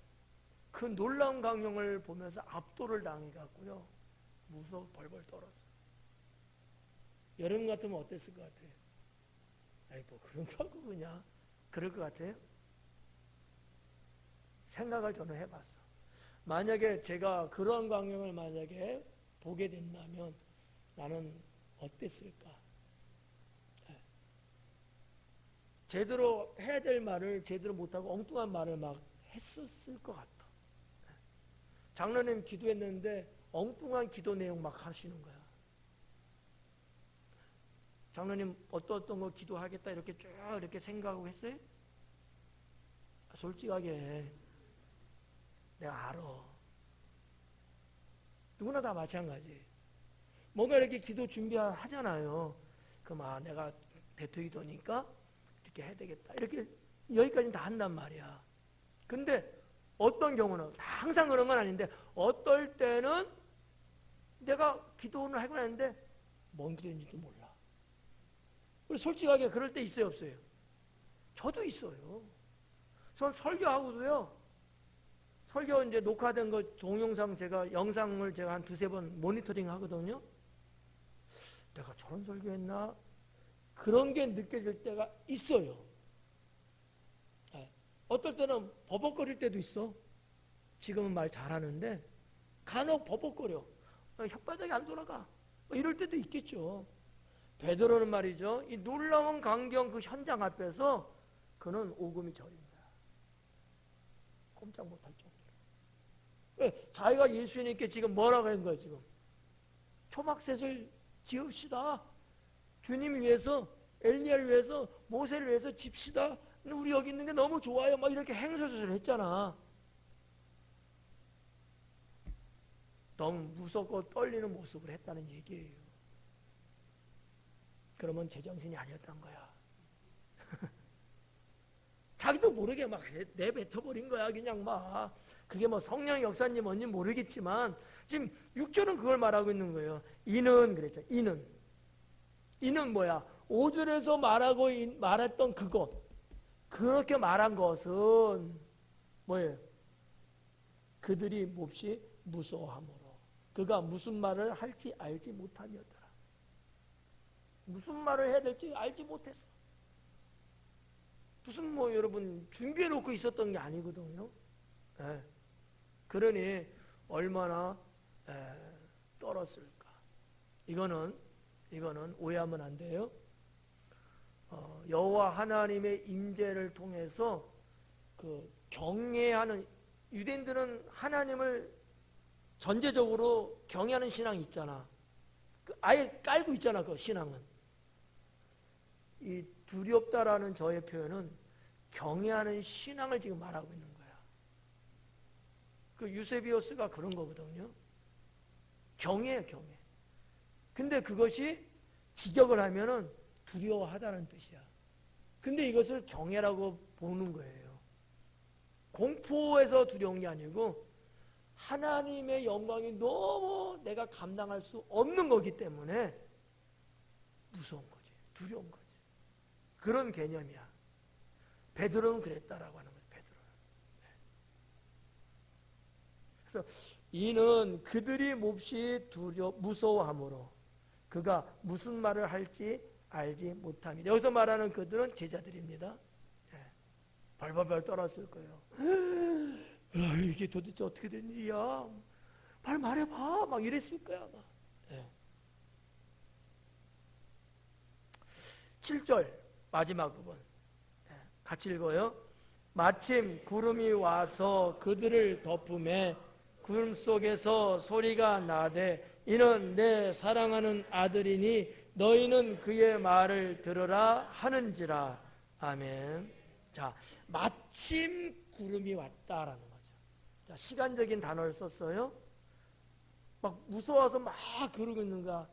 그 놀라운 강령을 보면서 압도를 당해갖고요, 무서워 벌벌 떨었어. 여러분 같으면 어땠을 것 같아요? 아이, 뭐 그런 거 갖고 그냥 그럴 것 같아요? 생각을 저는 해봤어. 만약에 제가 그런 광경을 만약에 보게 된다면 나는 어땠을까? 제대로 해야 될 말을 제대로 못하고 엉뚱한 말을 막 했었을 것 같아. 장로님 기도했는데 엉뚱한 기도 내용 막 하시는 거야. 장로님 어떤 거 기도하겠다 이렇게 쭉 이렇게 생각하고 했어요? 솔직하게 내가 알아. 누구나 다 마찬가지. 뭔가 이렇게 기도 준비하잖아요. 그럼 내가 대표 기도니까 이렇게 해야 되겠다. 이렇게 여기까지는 다 한단 말이야. 근데 어떤 경우는 다 항상 그런 건 아닌데 어떨 때는 내가 기도는 하고 했는데 뭔 기도인지도 몰라. 우리 솔직하게 그럴 때 있어요, 없어요? 저도 있어요. 전 설교하고도요, 설교 이제 녹화된 거 동영상 제가 영상을 제가 한 두세 번 모니터링 하거든요. 내가 저런 설교했나? 그런 게 느껴질 때가 있어요. 어떨 때는 버벅거릴 때도 있어. 지금은 말 잘하는데 간혹 버벅거려. 혓바닥이 안 돌아가. 이럴 때도 있겠죠. 베드로는 말이죠, 이 놀라운 광경 그 현장 앞에서 그는 오금이 저린다. 꼼짝 못할 정도로. 자기가 예수님께 지금 뭐라고 한 거예요, 지금? 초막셋을 지읍시다. 주님 위해서, 엘리야를 위해서, 모세를 위해서 집시다. 우리 여기 있는 게 너무 좋아요. 막 이렇게 행설을 했잖아. 너무 무섭고 떨리는 모습을 했다는 얘기예요. 그러면 제정신이 아니었던 거야. 자기도 모르게 막 내뱉어버린 거야. 그냥 막 그게 뭐 성령의 역사인지 뭔지 모르겠지만 지금 6절은 그걸 말하고 있는 거예요. 이는 그랬죠. 이는 뭐야? 5절에서 말했던 그것, 그렇게 말한 것은 뭐예요? 그들이 몹시 무서워함으로 그가 무슨 말을 할지 알지 못함이었더라. 무슨 말을 해야 될지 알지 못했어. 무슨 뭐 여러분 준비해 놓고 있었던 게 아니거든요. 예. 그러니 얼마나 떨었을까. 이거는 오해하면 안 돼요. 여호와 하나님의 임재를 통해서 그 경외하는, 유대인들은 하나님을 전제적으로 경외하는 신앙이 있잖아. 아예 깔고 있잖아. 그 신앙은. 이 두렵다라는 저의 표현은 경외하는 신앙을 지금 말하고 있는 거야. 그 유세비우스가 그런 거거든요. 경외예요, 경외. 근데 그것이 직역을 하면은 두려워하다는 뜻이야. 근데 이것을 경외라고 보는 거예요. 공포에서 두려운 게 아니고 하나님의 영광이 너무 내가 감당할 수 없는 거기 때문에 무서운 거지. 두려운 거지. 그런 개념이야. 베드로는 그랬다라고 하는 거예요. 베드로는. 그래서 이는 그들이 몹시 무서워함으로 그가 무슨 말을 할지 알지 못함이다. 여기서 말하는 그들은 제자들입니다. 벌벌벌 떨었을 거예요. 이게 도대체 어떻게 된 일이야? 빨리 말해봐. 막 이랬을 거야. 막. 7절 마지막 부분 같이 읽어요. 마침 구름이 와서 그들을 덮음에 구름 속에서 소리가 나되 이는 내 사랑하는 아들이니 너희는 그의 말을 들으라 하는지라. 아멘. 자, 마침 구름이 왔다라는 거죠. 자, 시간적인 단어를 썼어요. 막 무서워서 막 그러고 있는 거야.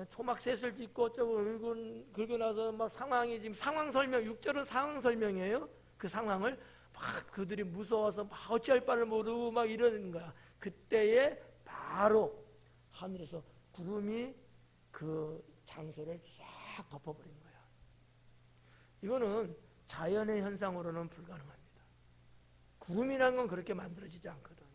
초막셋을 짓고 어쩌고 긁고 나서 막 상황이 지금 상황 설명, 6절은 상황 설명이에요. 그 상황을 막 그들이 무서워서 막 어찌할 바를 모르고 막 이러는 거야. 그때에 바로 하늘에서 구름이 그 장소를 쫙 덮어버린 거야. 이거는 자연의 현상으로는 불가능합니다. 구름이라는 건 그렇게 만들어지지 않거든요.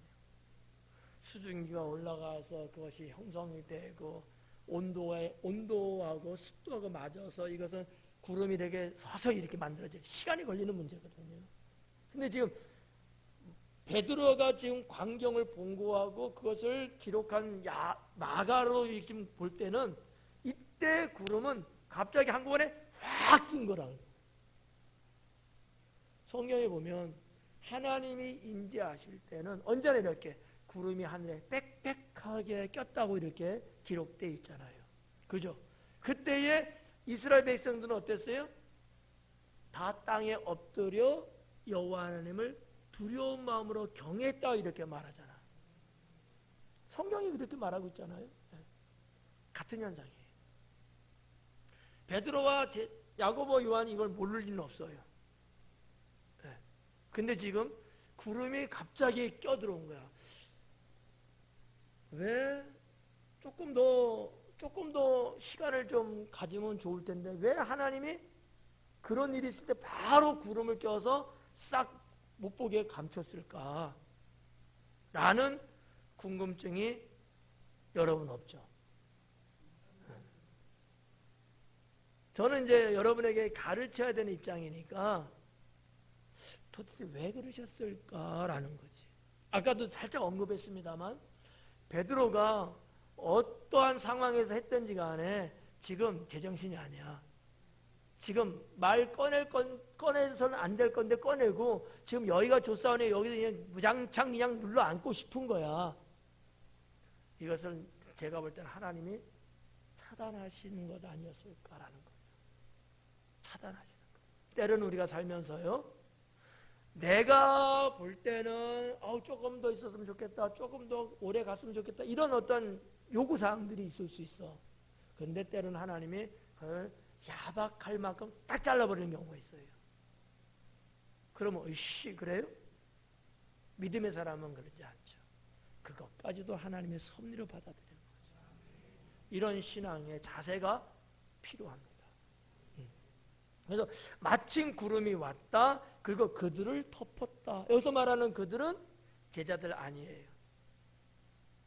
수증기가 올라가서 그것이 형성이 되고 온도하고 습도하고 맞아서 이것은 구름이 되게 서서히 이렇게 만들어져요. 시간이 걸리는 문제거든요. 근데 지금 베드로가 지금 광경을 본고하고 그것을 기록한 마가로 지금 볼 때는 이때 구름은 갑자기 한꺼번에 확 낀 거라는 거예요. 성경에 보면 하나님이 임재하실 때는 언제나 이렇게 구름이 하늘에 빽빽하게 꼈다고 이렇게 기록되어 있잖아요. 그죠? 그때에 이스라엘 백성들은 어땠어요? 다 땅에 엎드려 여호와 하나님을 두려운 마음으로 경외했다 이렇게 말하잖아. 성경이 그렇게 말하고 있잖아요. 같은 현상이에요. 베드로와 야고보, 요한이 이걸 모를 리는 없어요. 근데 지금 구름이 갑자기 껴들어온 거야. 왜 조금 더 시간을 좀 가지면 좋을 텐데 왜 하나님이 그런 일이 있을 때 바로 구름을 껴서 싹 못 보게 감췄을까? 라는 궁금증이 여러분 없죠? 저는 이제 여러분에게 가르쳐야 되는 입장이니까 도대체 왜 그러셨을까라는 거지. 아까도 살짝 언급했습니다만 베드로가 어떠한 상황에서 했든지 간에 지금 제정신이 아니야. 지금 말 꺼내서는 안 될 건데 꺼내고 지금 여기가 좋사오니 여기서 그냥 무장창 그냥 눌러 앉고 싶은 거야. 이것을 제가 볼 때는 하나님이 차단하시는 것 아니었을까라는 거죠. 차단하시는 것. 때로는 우리가 살면서요. 내가 볼 때는 조금 더 있었으면 좋겠다, 조금 더 오래 갔으면 좋겠다, 이런 어떤 요구사항들이 있을 수 있어. 그런데 때로는 하나님이 그걸 야박할 만큼 딱 잘라버리는 경우가 있어요. 그러면 으씨 그래요? 믿음의 사람은 그러지 않죠. 그것까지도 하나님의 섭리로 받아들이는 거죠. 이런 신앙의 자세가 필요합니다. 그래서 마침 구름이 왔다, 그리고 그들을 덮었다. 여기서 말하는 그들은 제자들 아니에요.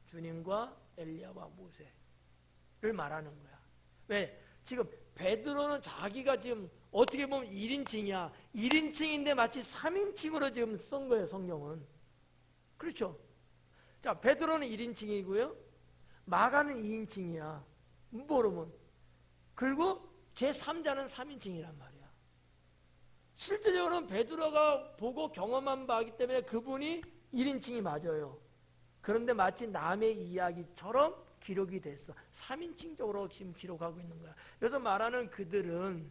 주님과 엘리야와 모세를 말하는 거야. 왜? 지금 베드로는 자기가 지금 어떻게 보면 1인칭이야. 1인칭인데 마치 3인칭으로 지금 쓴 거예요, 성경은. 그렇죠? 자, 베드로는 1인칭이고요. 마가는 2인칭이야. 모르면. 그리고 제3자는 3인칭이란 말이야. 실제적으로는 베드로가 보고 경험한 바이기 때문에 그분이 1인칭이 맞아요. 그런데 마치 남의 이야기처럼 기록이 됐어. 3인칭적으로 지금 기록하고 있는 거야. 그래서 말하는 그들은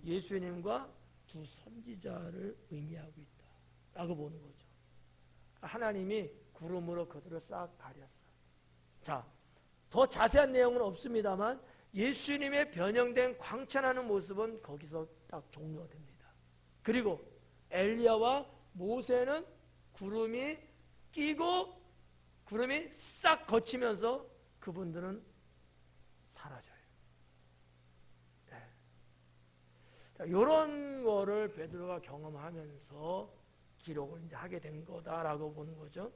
예수님과 두 선지자를 의미하고 있다 라고 보는 거죠. 하나님이 구름으로 그들을 싹 가렸어. 자, 더 자세한 내용은 없습니다만 예수님의 변형된 광채나는 모습은 거기서 딱 종료됩니다. 그리고 엘리야와 모세는 구름이 끼고 구름이 싹 거치면서 그분들은 사라져요. 네. 자, 이런 거를 베드로가 경험하면서 기록을 이제 하게 된 거다라고 보는 거죠.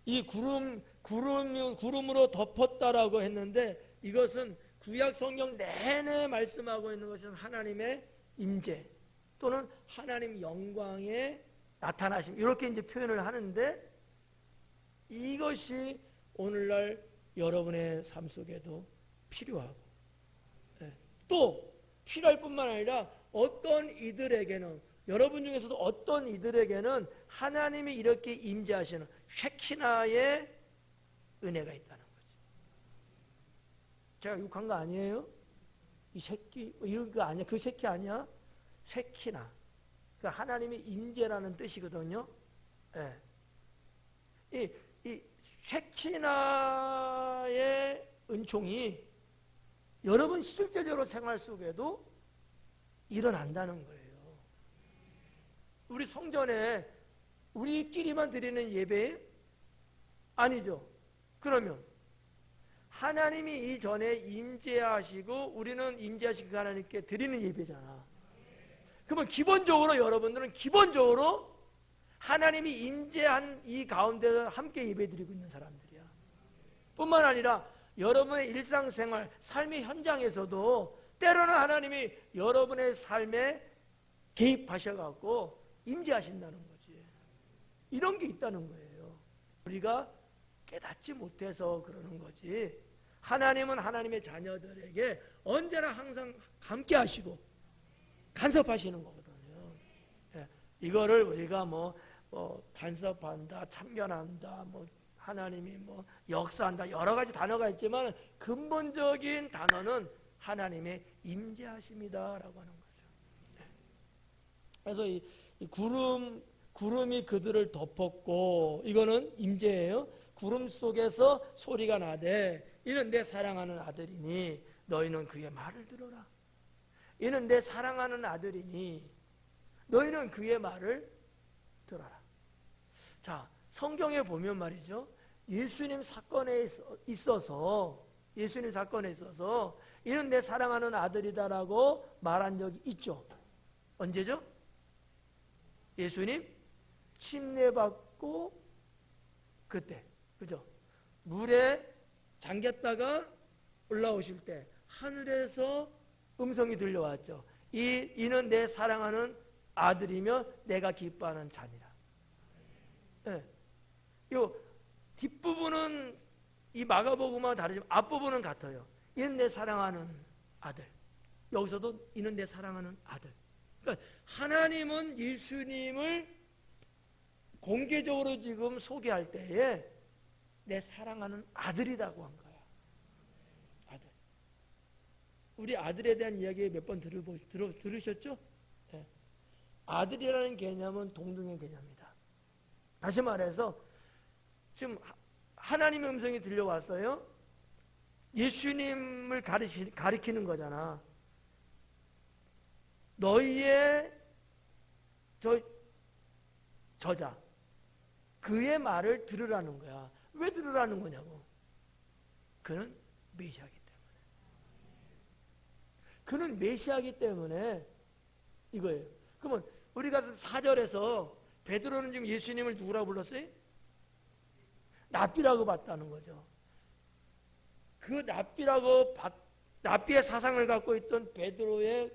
이 구름으로 덮었다라고 했는데 이것은 구약 성경 내내 말씀하고 있는 것은 하나님의 임재 또는 하나님 영광의 나타나심, 이렇게 이제 표현을 하는데 이것이 오늘날 여러분의 삶 속에도 필요하고, 또 필요할 뿐만 아니라 어떤 이들에게는, 여러분 중에서도 어떤 이들에게는 하나님이 이렇게 임재하시는 쉐키나의 은혜가 있다는 거죠. 제가 욕한 거 아니에요? 이 새끼 이거 아니야? 그 새끼 아니야? 쉐키나, 그 하나님의 임재라는 뜻이거든요. 이 쉐키나의 은총이 여러분 실제적으로 생활 속에도 일어난다는 거예요. 우리 성전에 우리끼리만 드리는 예배 아니죠. 그러면 하나님이 이전에 임재하시고 우리는 임재하시고 하나님께 드리는 예배잖아. 그러면 기본적으로 여러분들은 기본적으로 하나님이 임재한 이 가운데 함께 예배드리고 있는 사람들이야. 뿐만 아니라 여러분의 일상생활, 삶의 현장에서도 때로는 하나님이 여러분의 삶에 개입하셔갖고 임재하신다는 거지. 이런 게 있다는 거예요. 우리가 깨닫지 못해서 그러는 거지. 하나님은 하나님의 자녀들에게 언제나 항상 함께 하시고 간섭하시는 거거든요. 이거를 우리가 간섭한다, 참견한다, 하나님이 역사한다, 여러 가지 단어가 있지만 근본적인 단어는 하나님의 임재하심이다라고 하는 거죠. 그래서 이 구름이 그들을 덮었고, 이거는 임재예요. 구름 속에서 소리가 나되 이는 내 사랑하는 아들이니 너희는 그의 말을 들어라. 이는 내 사랑하는 아들이니 너희는 그의 말을 들어라. 자, 성경에 보면 말이죠, 예수님 사건에 있어서 이는 내 사랑하는 아들이다라고 말한 적이 있죠. 언제죠? 예수님 침례받고 그때, 그죠? 물에 잠겼다가 올라오실 때 하늘에서 음성이 들려왔죠. 이는 내 사랑하는 아들이며 내가 기뻐하는 자니라. 요 뒷부분은 이 마가복음과 다르지만 앞부분은 같아요. 이는 내 사랑하는 아들. 여기서도 이는 내 사랑하는 아들. 그러니까 하나님은 예수님을 공개적으로 지금 소개할 때에 내 사랑하는 아들이라고 한 거야. 아들. 우리 아들에 대한 이야기 몇 번 들으셨죠? 네. 아들이라는 개념은 동등의 개념이다. 다시 말해서 지금 하나님의 음성이 들려왔어요. 예수님을 가리키는 거잖아. 너희의 저자 그의 말을 들으라는 거야. 왜 들으라는 거냐고. 그는 메시아이기 때문에. 그는 메시아이기 때문에 이거예요. 그러면 우리가 4절에서 베드로는 지금 예수님을 누구라고 불렀어요? 랍비라고 봤다는 거죠. 그 랍비의 사상을 갖고 있던 베드로의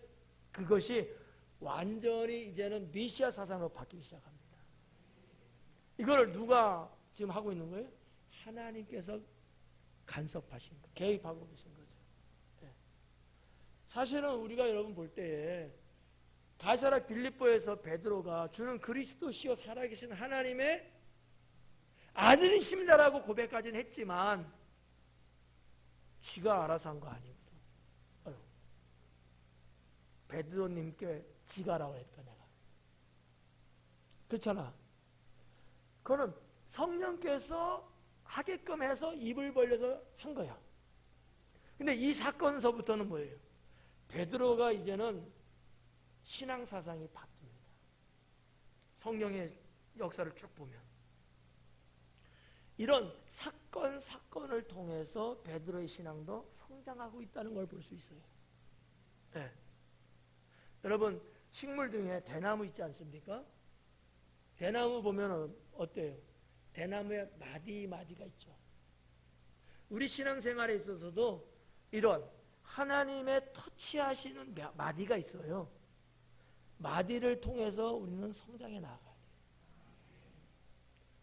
그것이 완전히 이제는 메시아 사상으로 바뀌기 시작합니다. 이걸 누가 지금 하고 있는 거예요? 하나님께서 간섭하신 거, 개입하고 계신 거죠. 네. 사실은 우리가 여러분 볼 때에 가이사랴 빌립보에서 베드로가 주는 그리스도시요 살아계신 하나님의 아들이십니다라고 고백까지는 했지만 지가 알아서 한 거 아니거든. 베드로님께 지가 하라고 했다 내가. 그렇잖아. 그거는 성령께서 하게끔 해서 입을 벌려서 한 거야. 근데 이 사건서부터는 뭐예요? 베드로가 이제는 신앙 사상이 바뀝니다. 성령의 역사를 쭉 보면 이런 사건을 통해서 베드로의 신앙도 성장하고 있다는 걸 볼 수 있어요. 네. 여러분 식물 중에 대나무 있지 않습니까? 대나무 보면 어때요? 대나무에 마디가 있죠. 우리 신앙생활에 있어서도 이런 하나님의 터치하시는 마디가 있어요. 마디를 통해서 우리는 성장해 나가야 돼요.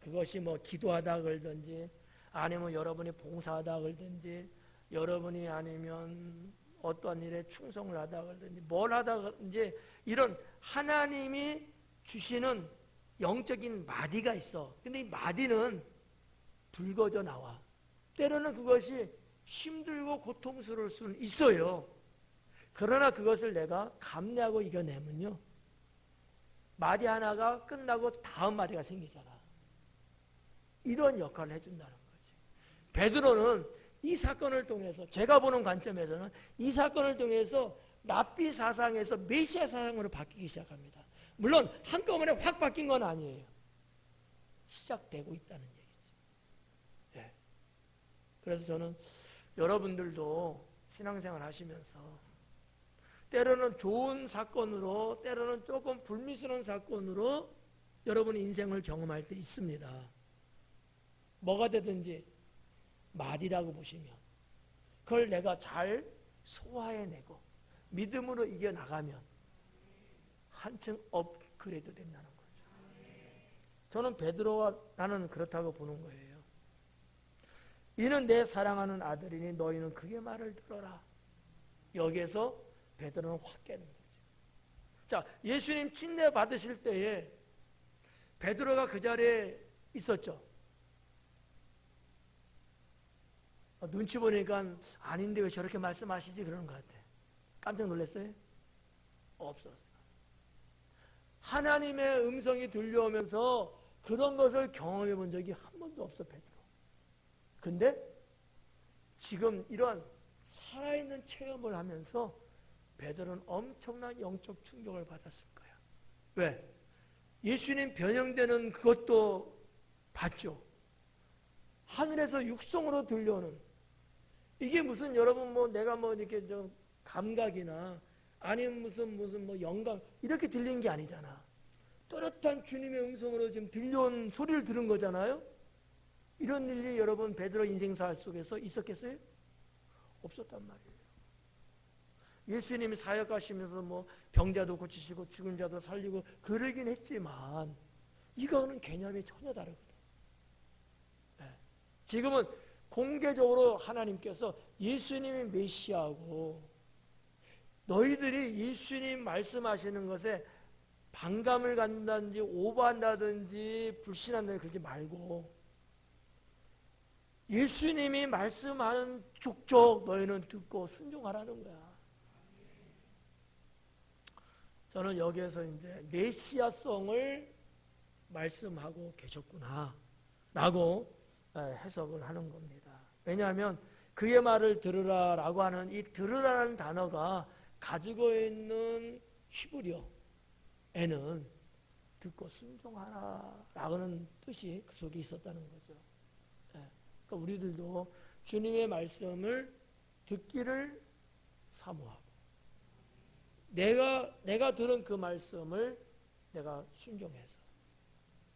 그것이 뭐 기도하다 그러든지 아니면 여러분이 봉사하다 그러든지 여러분이 아니면 어떠한 일에 충성을 하다 그러든지 뭘 하다 그러든지 이런 하나님이 주시는 영적인 마디가 있어. 근데 이 마디는 붉어져 나와. 때로는 그것이 힘들고 고통스러울 수는 있어요. 그러나 그것을 내가 감내하고 이겨내면요 마디 하나가 끝나고 다음 마디가 생기잖아. 이런 역할을 해준다는 거지. 베드로는 이 사건을 통해서 제가 보는 관점에서는 이 사건을 통해서 랍비 사상에서 메시아 사상으로 바뀌기 시작합니다. 물론 한꺼번에 확 바뀐 건 아니에요. 시작되고 있다는 얘기죠. 네. 그래서 저는 여러분들도 신앙생활 하시면서 때로는 좋은 사건으로 때로는 조금 불미스러운 사건으로 여러분의 인생을 경험할 때 있습니다. 뭐가 되든지 말이라고 보시면 그걸 내가 잘 소화해내고 믿음으로 이겨나가면 한층 업그레이드 된다는 거죠. 저는 베드로와 나는 그렇다고 보는 거예요. 이는 내 사랑하는 아들이니 너희는 그의 말을 들어라. 여기에서 베드로는 확 깨는 거죠. 자, 예수님 침례 받으실 때에 베드로가 그 자리에 있었죠. 눈치 보니까 아닌데 왜 저렇게 말씀하시지 그러는 것 같아. 깜짝 놀랐어요? 없었어. 하나님의 음성이 들려오면서 그런 것을 경험해 본 적이 한 번도 없어 베드로. 근데 지금 이런 살아있는 체험을 하면서 베드로는 엄청난 영적 충격을 받았을 거야. 왜? 예수님 변형되는 그것도 봤죠. 하늘에서 육성으로 들려오는 이게 무슨 여러분 뭐 내가 뭐 이렇게 좀 감각이나 아니면 무슨 뭐 영감 이렇게 들리는 게 아니잖아. 또렷한 주님의 음성으로 지금 들려온 소리를 들은 거잖아요. 이런 일이 여러분 베드로 인생사 속에서 있었겠어요? 없었단 말이에요. 예수님이 사역하시면서 뭐 병자도 고치시고 죽은 자도 살리고 그러긴 했지만 이거는 개념이 전혀 다르거든. 네. 지금은 공개적으로 하나님께서 예수님이 메시아고 너희들이 예수님 말씀하시는 것에 반감을 갖는다든지 오버한다든지 불신한다든지 그러지 말고 예수님이 말씀하는 족족 너희는 듣고 순종하라는 거야. 저는 여기에서 이제 메시아성을 말씀하고 계셨구나 라고 해석을 하는 겁니다. 왜냐하면 그의 말을 들으라라고 하는 이 들으라는 단어가 가지고 있는 히브리어에는 듣고 순종하라라는 뜻이 그 속에 있었다는 거죠. 그러니까 우리들도 주님의 말씀을 듣기를 사모하고 내가 들은 그 말씀을 내가 순종해서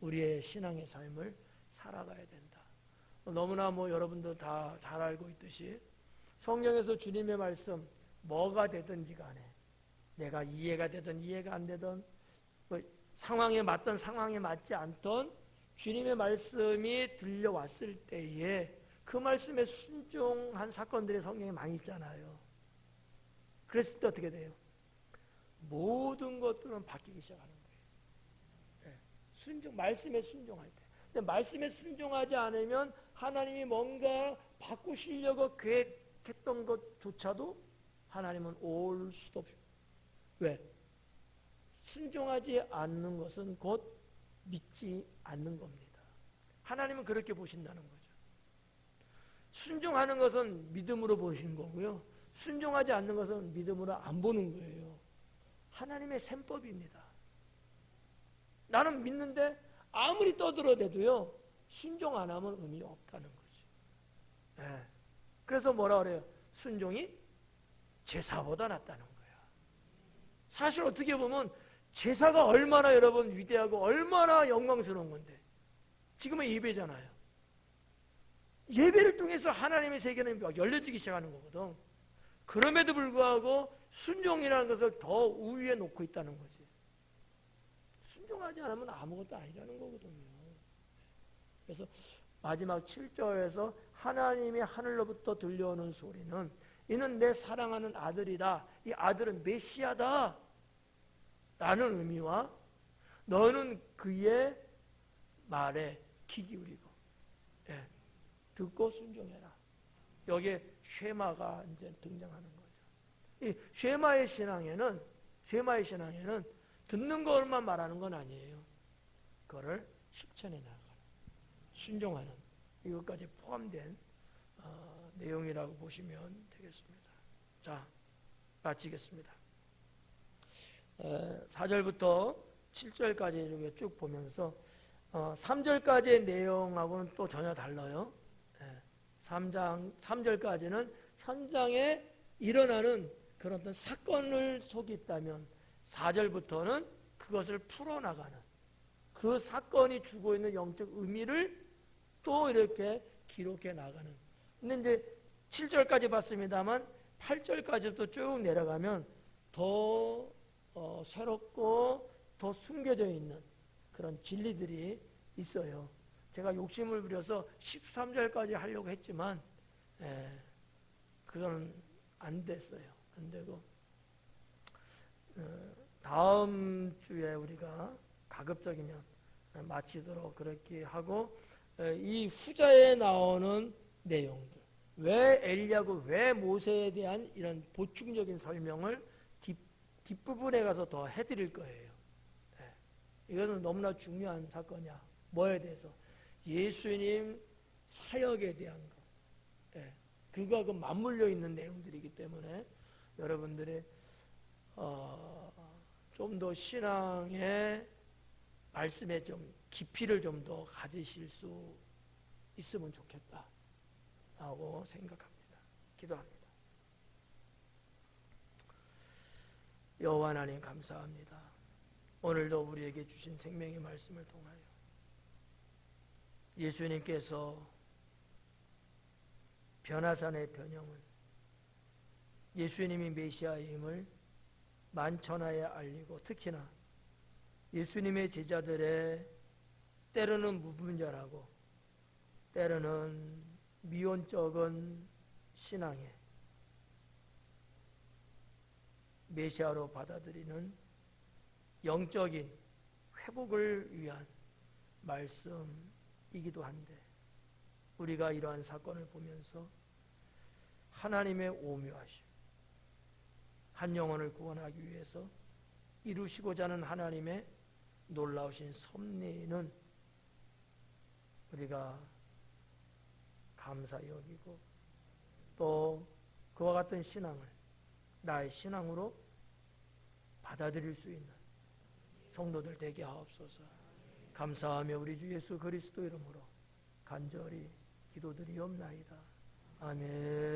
우리의 신앙의 삶을 살아가야 된다. 너무나 여러분도 다 잘 알고 있듯이 성경에서 주님의 말씀 뭐가 되든지 간에 내가 이해가 되든 이해가 안 되든 상황에 맞든 상황에 맞지 않던 주님의 말씀이 들려왔을 때에 그 말씀에 순종한 사건들이 성경에 많이 있잖아요. 그랬을 때 어떻게 돼요? 모든 것들은 바뀌기 시작하는 거예요. 말씀에 순종할 때. 근데 말씀에 순종하지 않으면 하나님이 뭔가 바꾸시려고 계획했던 것조차도 하나님은 올 수도 없어요. 왜? 순종하지 않는 것은 곧 믿지 않는 겁니다. 하나님은 그렇게 보신다는 거죠. 순종하는 것은 믿음으로 보시는 거고요. 순종하지 않는 것은 믿음으로 안 보는 거예요. 하나님의 셈법입니다. 나는 믿는데 아무리 떠들어대도요 순종 안 하면 의미가 없다는 거죠. 그래서 뭐라 그래요? 순종이 제사보다 낫다는 거야. 사실 어떻게 보면 제사가 얼마나 여러분 위대하고 얼마나 영광스러운 건데 지금은 예배잖아요. 예배를 통해서 하나님의 세계는 열려지기 시작하는 거거든. 그럼에도 불구하고 순종이라는 것을 더 우위에 놓고 있다는 거지. 순종하지 않으면 아무것도 아니라는 거거든요. 그래서 마지막 7절에서 하나님이 하늘로부터 들려오는 소리는 이는 내 사랑하는 아들이다. 이 아들은 메시아다 라는 의미와 너는 그의 말에 귀 기울이고 듣고 순종해라. 여기에 쉐마가 이제 등장하는 거죠. 이 쉐마의 신앙에는 듣는 것만 말하는 건 아니에요. 그거를 실천해 나가는, 순종하는 이것까지 포함된 내용이라고 보시면 되겠습니다. 자, 마치겠습니다. 4절부터 7절까지 이렇게 쭉 보면서 3절까지의 내용하고는 또 전혀 달라요. 3절까지는 현장에 일어나는 그런 어떤 사건을 속에 있다면 4절부터는 그것을 풀어나가는 그 사건이 주고 있는 영적 의미를 또 이렇게 기록해 나가는. 근데 이제 7절까지 봤습니다만 8절까지도 쭉 내려가면 더 새롭고 더 숨겨져 있는 그런 진리들이 있어요. 제가 욕심을 부려서 13절까지 하려고 했지만 그거는 안 됐어요. 안 되고 다음 주에 우리가 가급적이면 마치도록 그렇게 하고 이 후자에 나오는 내용들 왜 엘리야고 왜 모세에 대한 이런 보충적인 설명을 뒷부분에 가서 더 해드릴 거예요. 이거는 너무나 중요한 사건이야. 뭐에 대해서? 예수님 사역에 대한 거. 그거하고 맞물려 있는 내용들이기 때문에 여러분들의 좀 더 신앙의 말씀에 좀 깊이를 좀 더 가지실 수 있으면 좋겠다라고 생각합니다. 기도합니다. 여호와 하나님 감사합니다. 오늘도 우리에게 주신 생명의 말씀을 통하여 예수님께서 변화산의 변형을 예수님이 메시아임을 만천하에 알리고 특히나 예수님의 제자들의 때로는 무분별하고 때로는 미온적인 신앙에 메시아로 받아들이는 영적인 회복을 위한 말씀이기도 한데 우리가 이러한 사건을 보면서 하나님의 오묘하심 한 영혼을 구원하기 위해서 이루시고자 하는 하나님의 놀라우신 섭리는 우리가 감사히 여기고 또 그와 같은 신앙을 나의 신앙으로 받아들일 수 있는 성도들 되게 하옵소서. 감사하며 우리 주 예수 그리스도 이름으로 간절히 기도드리옵나이다. 아멘.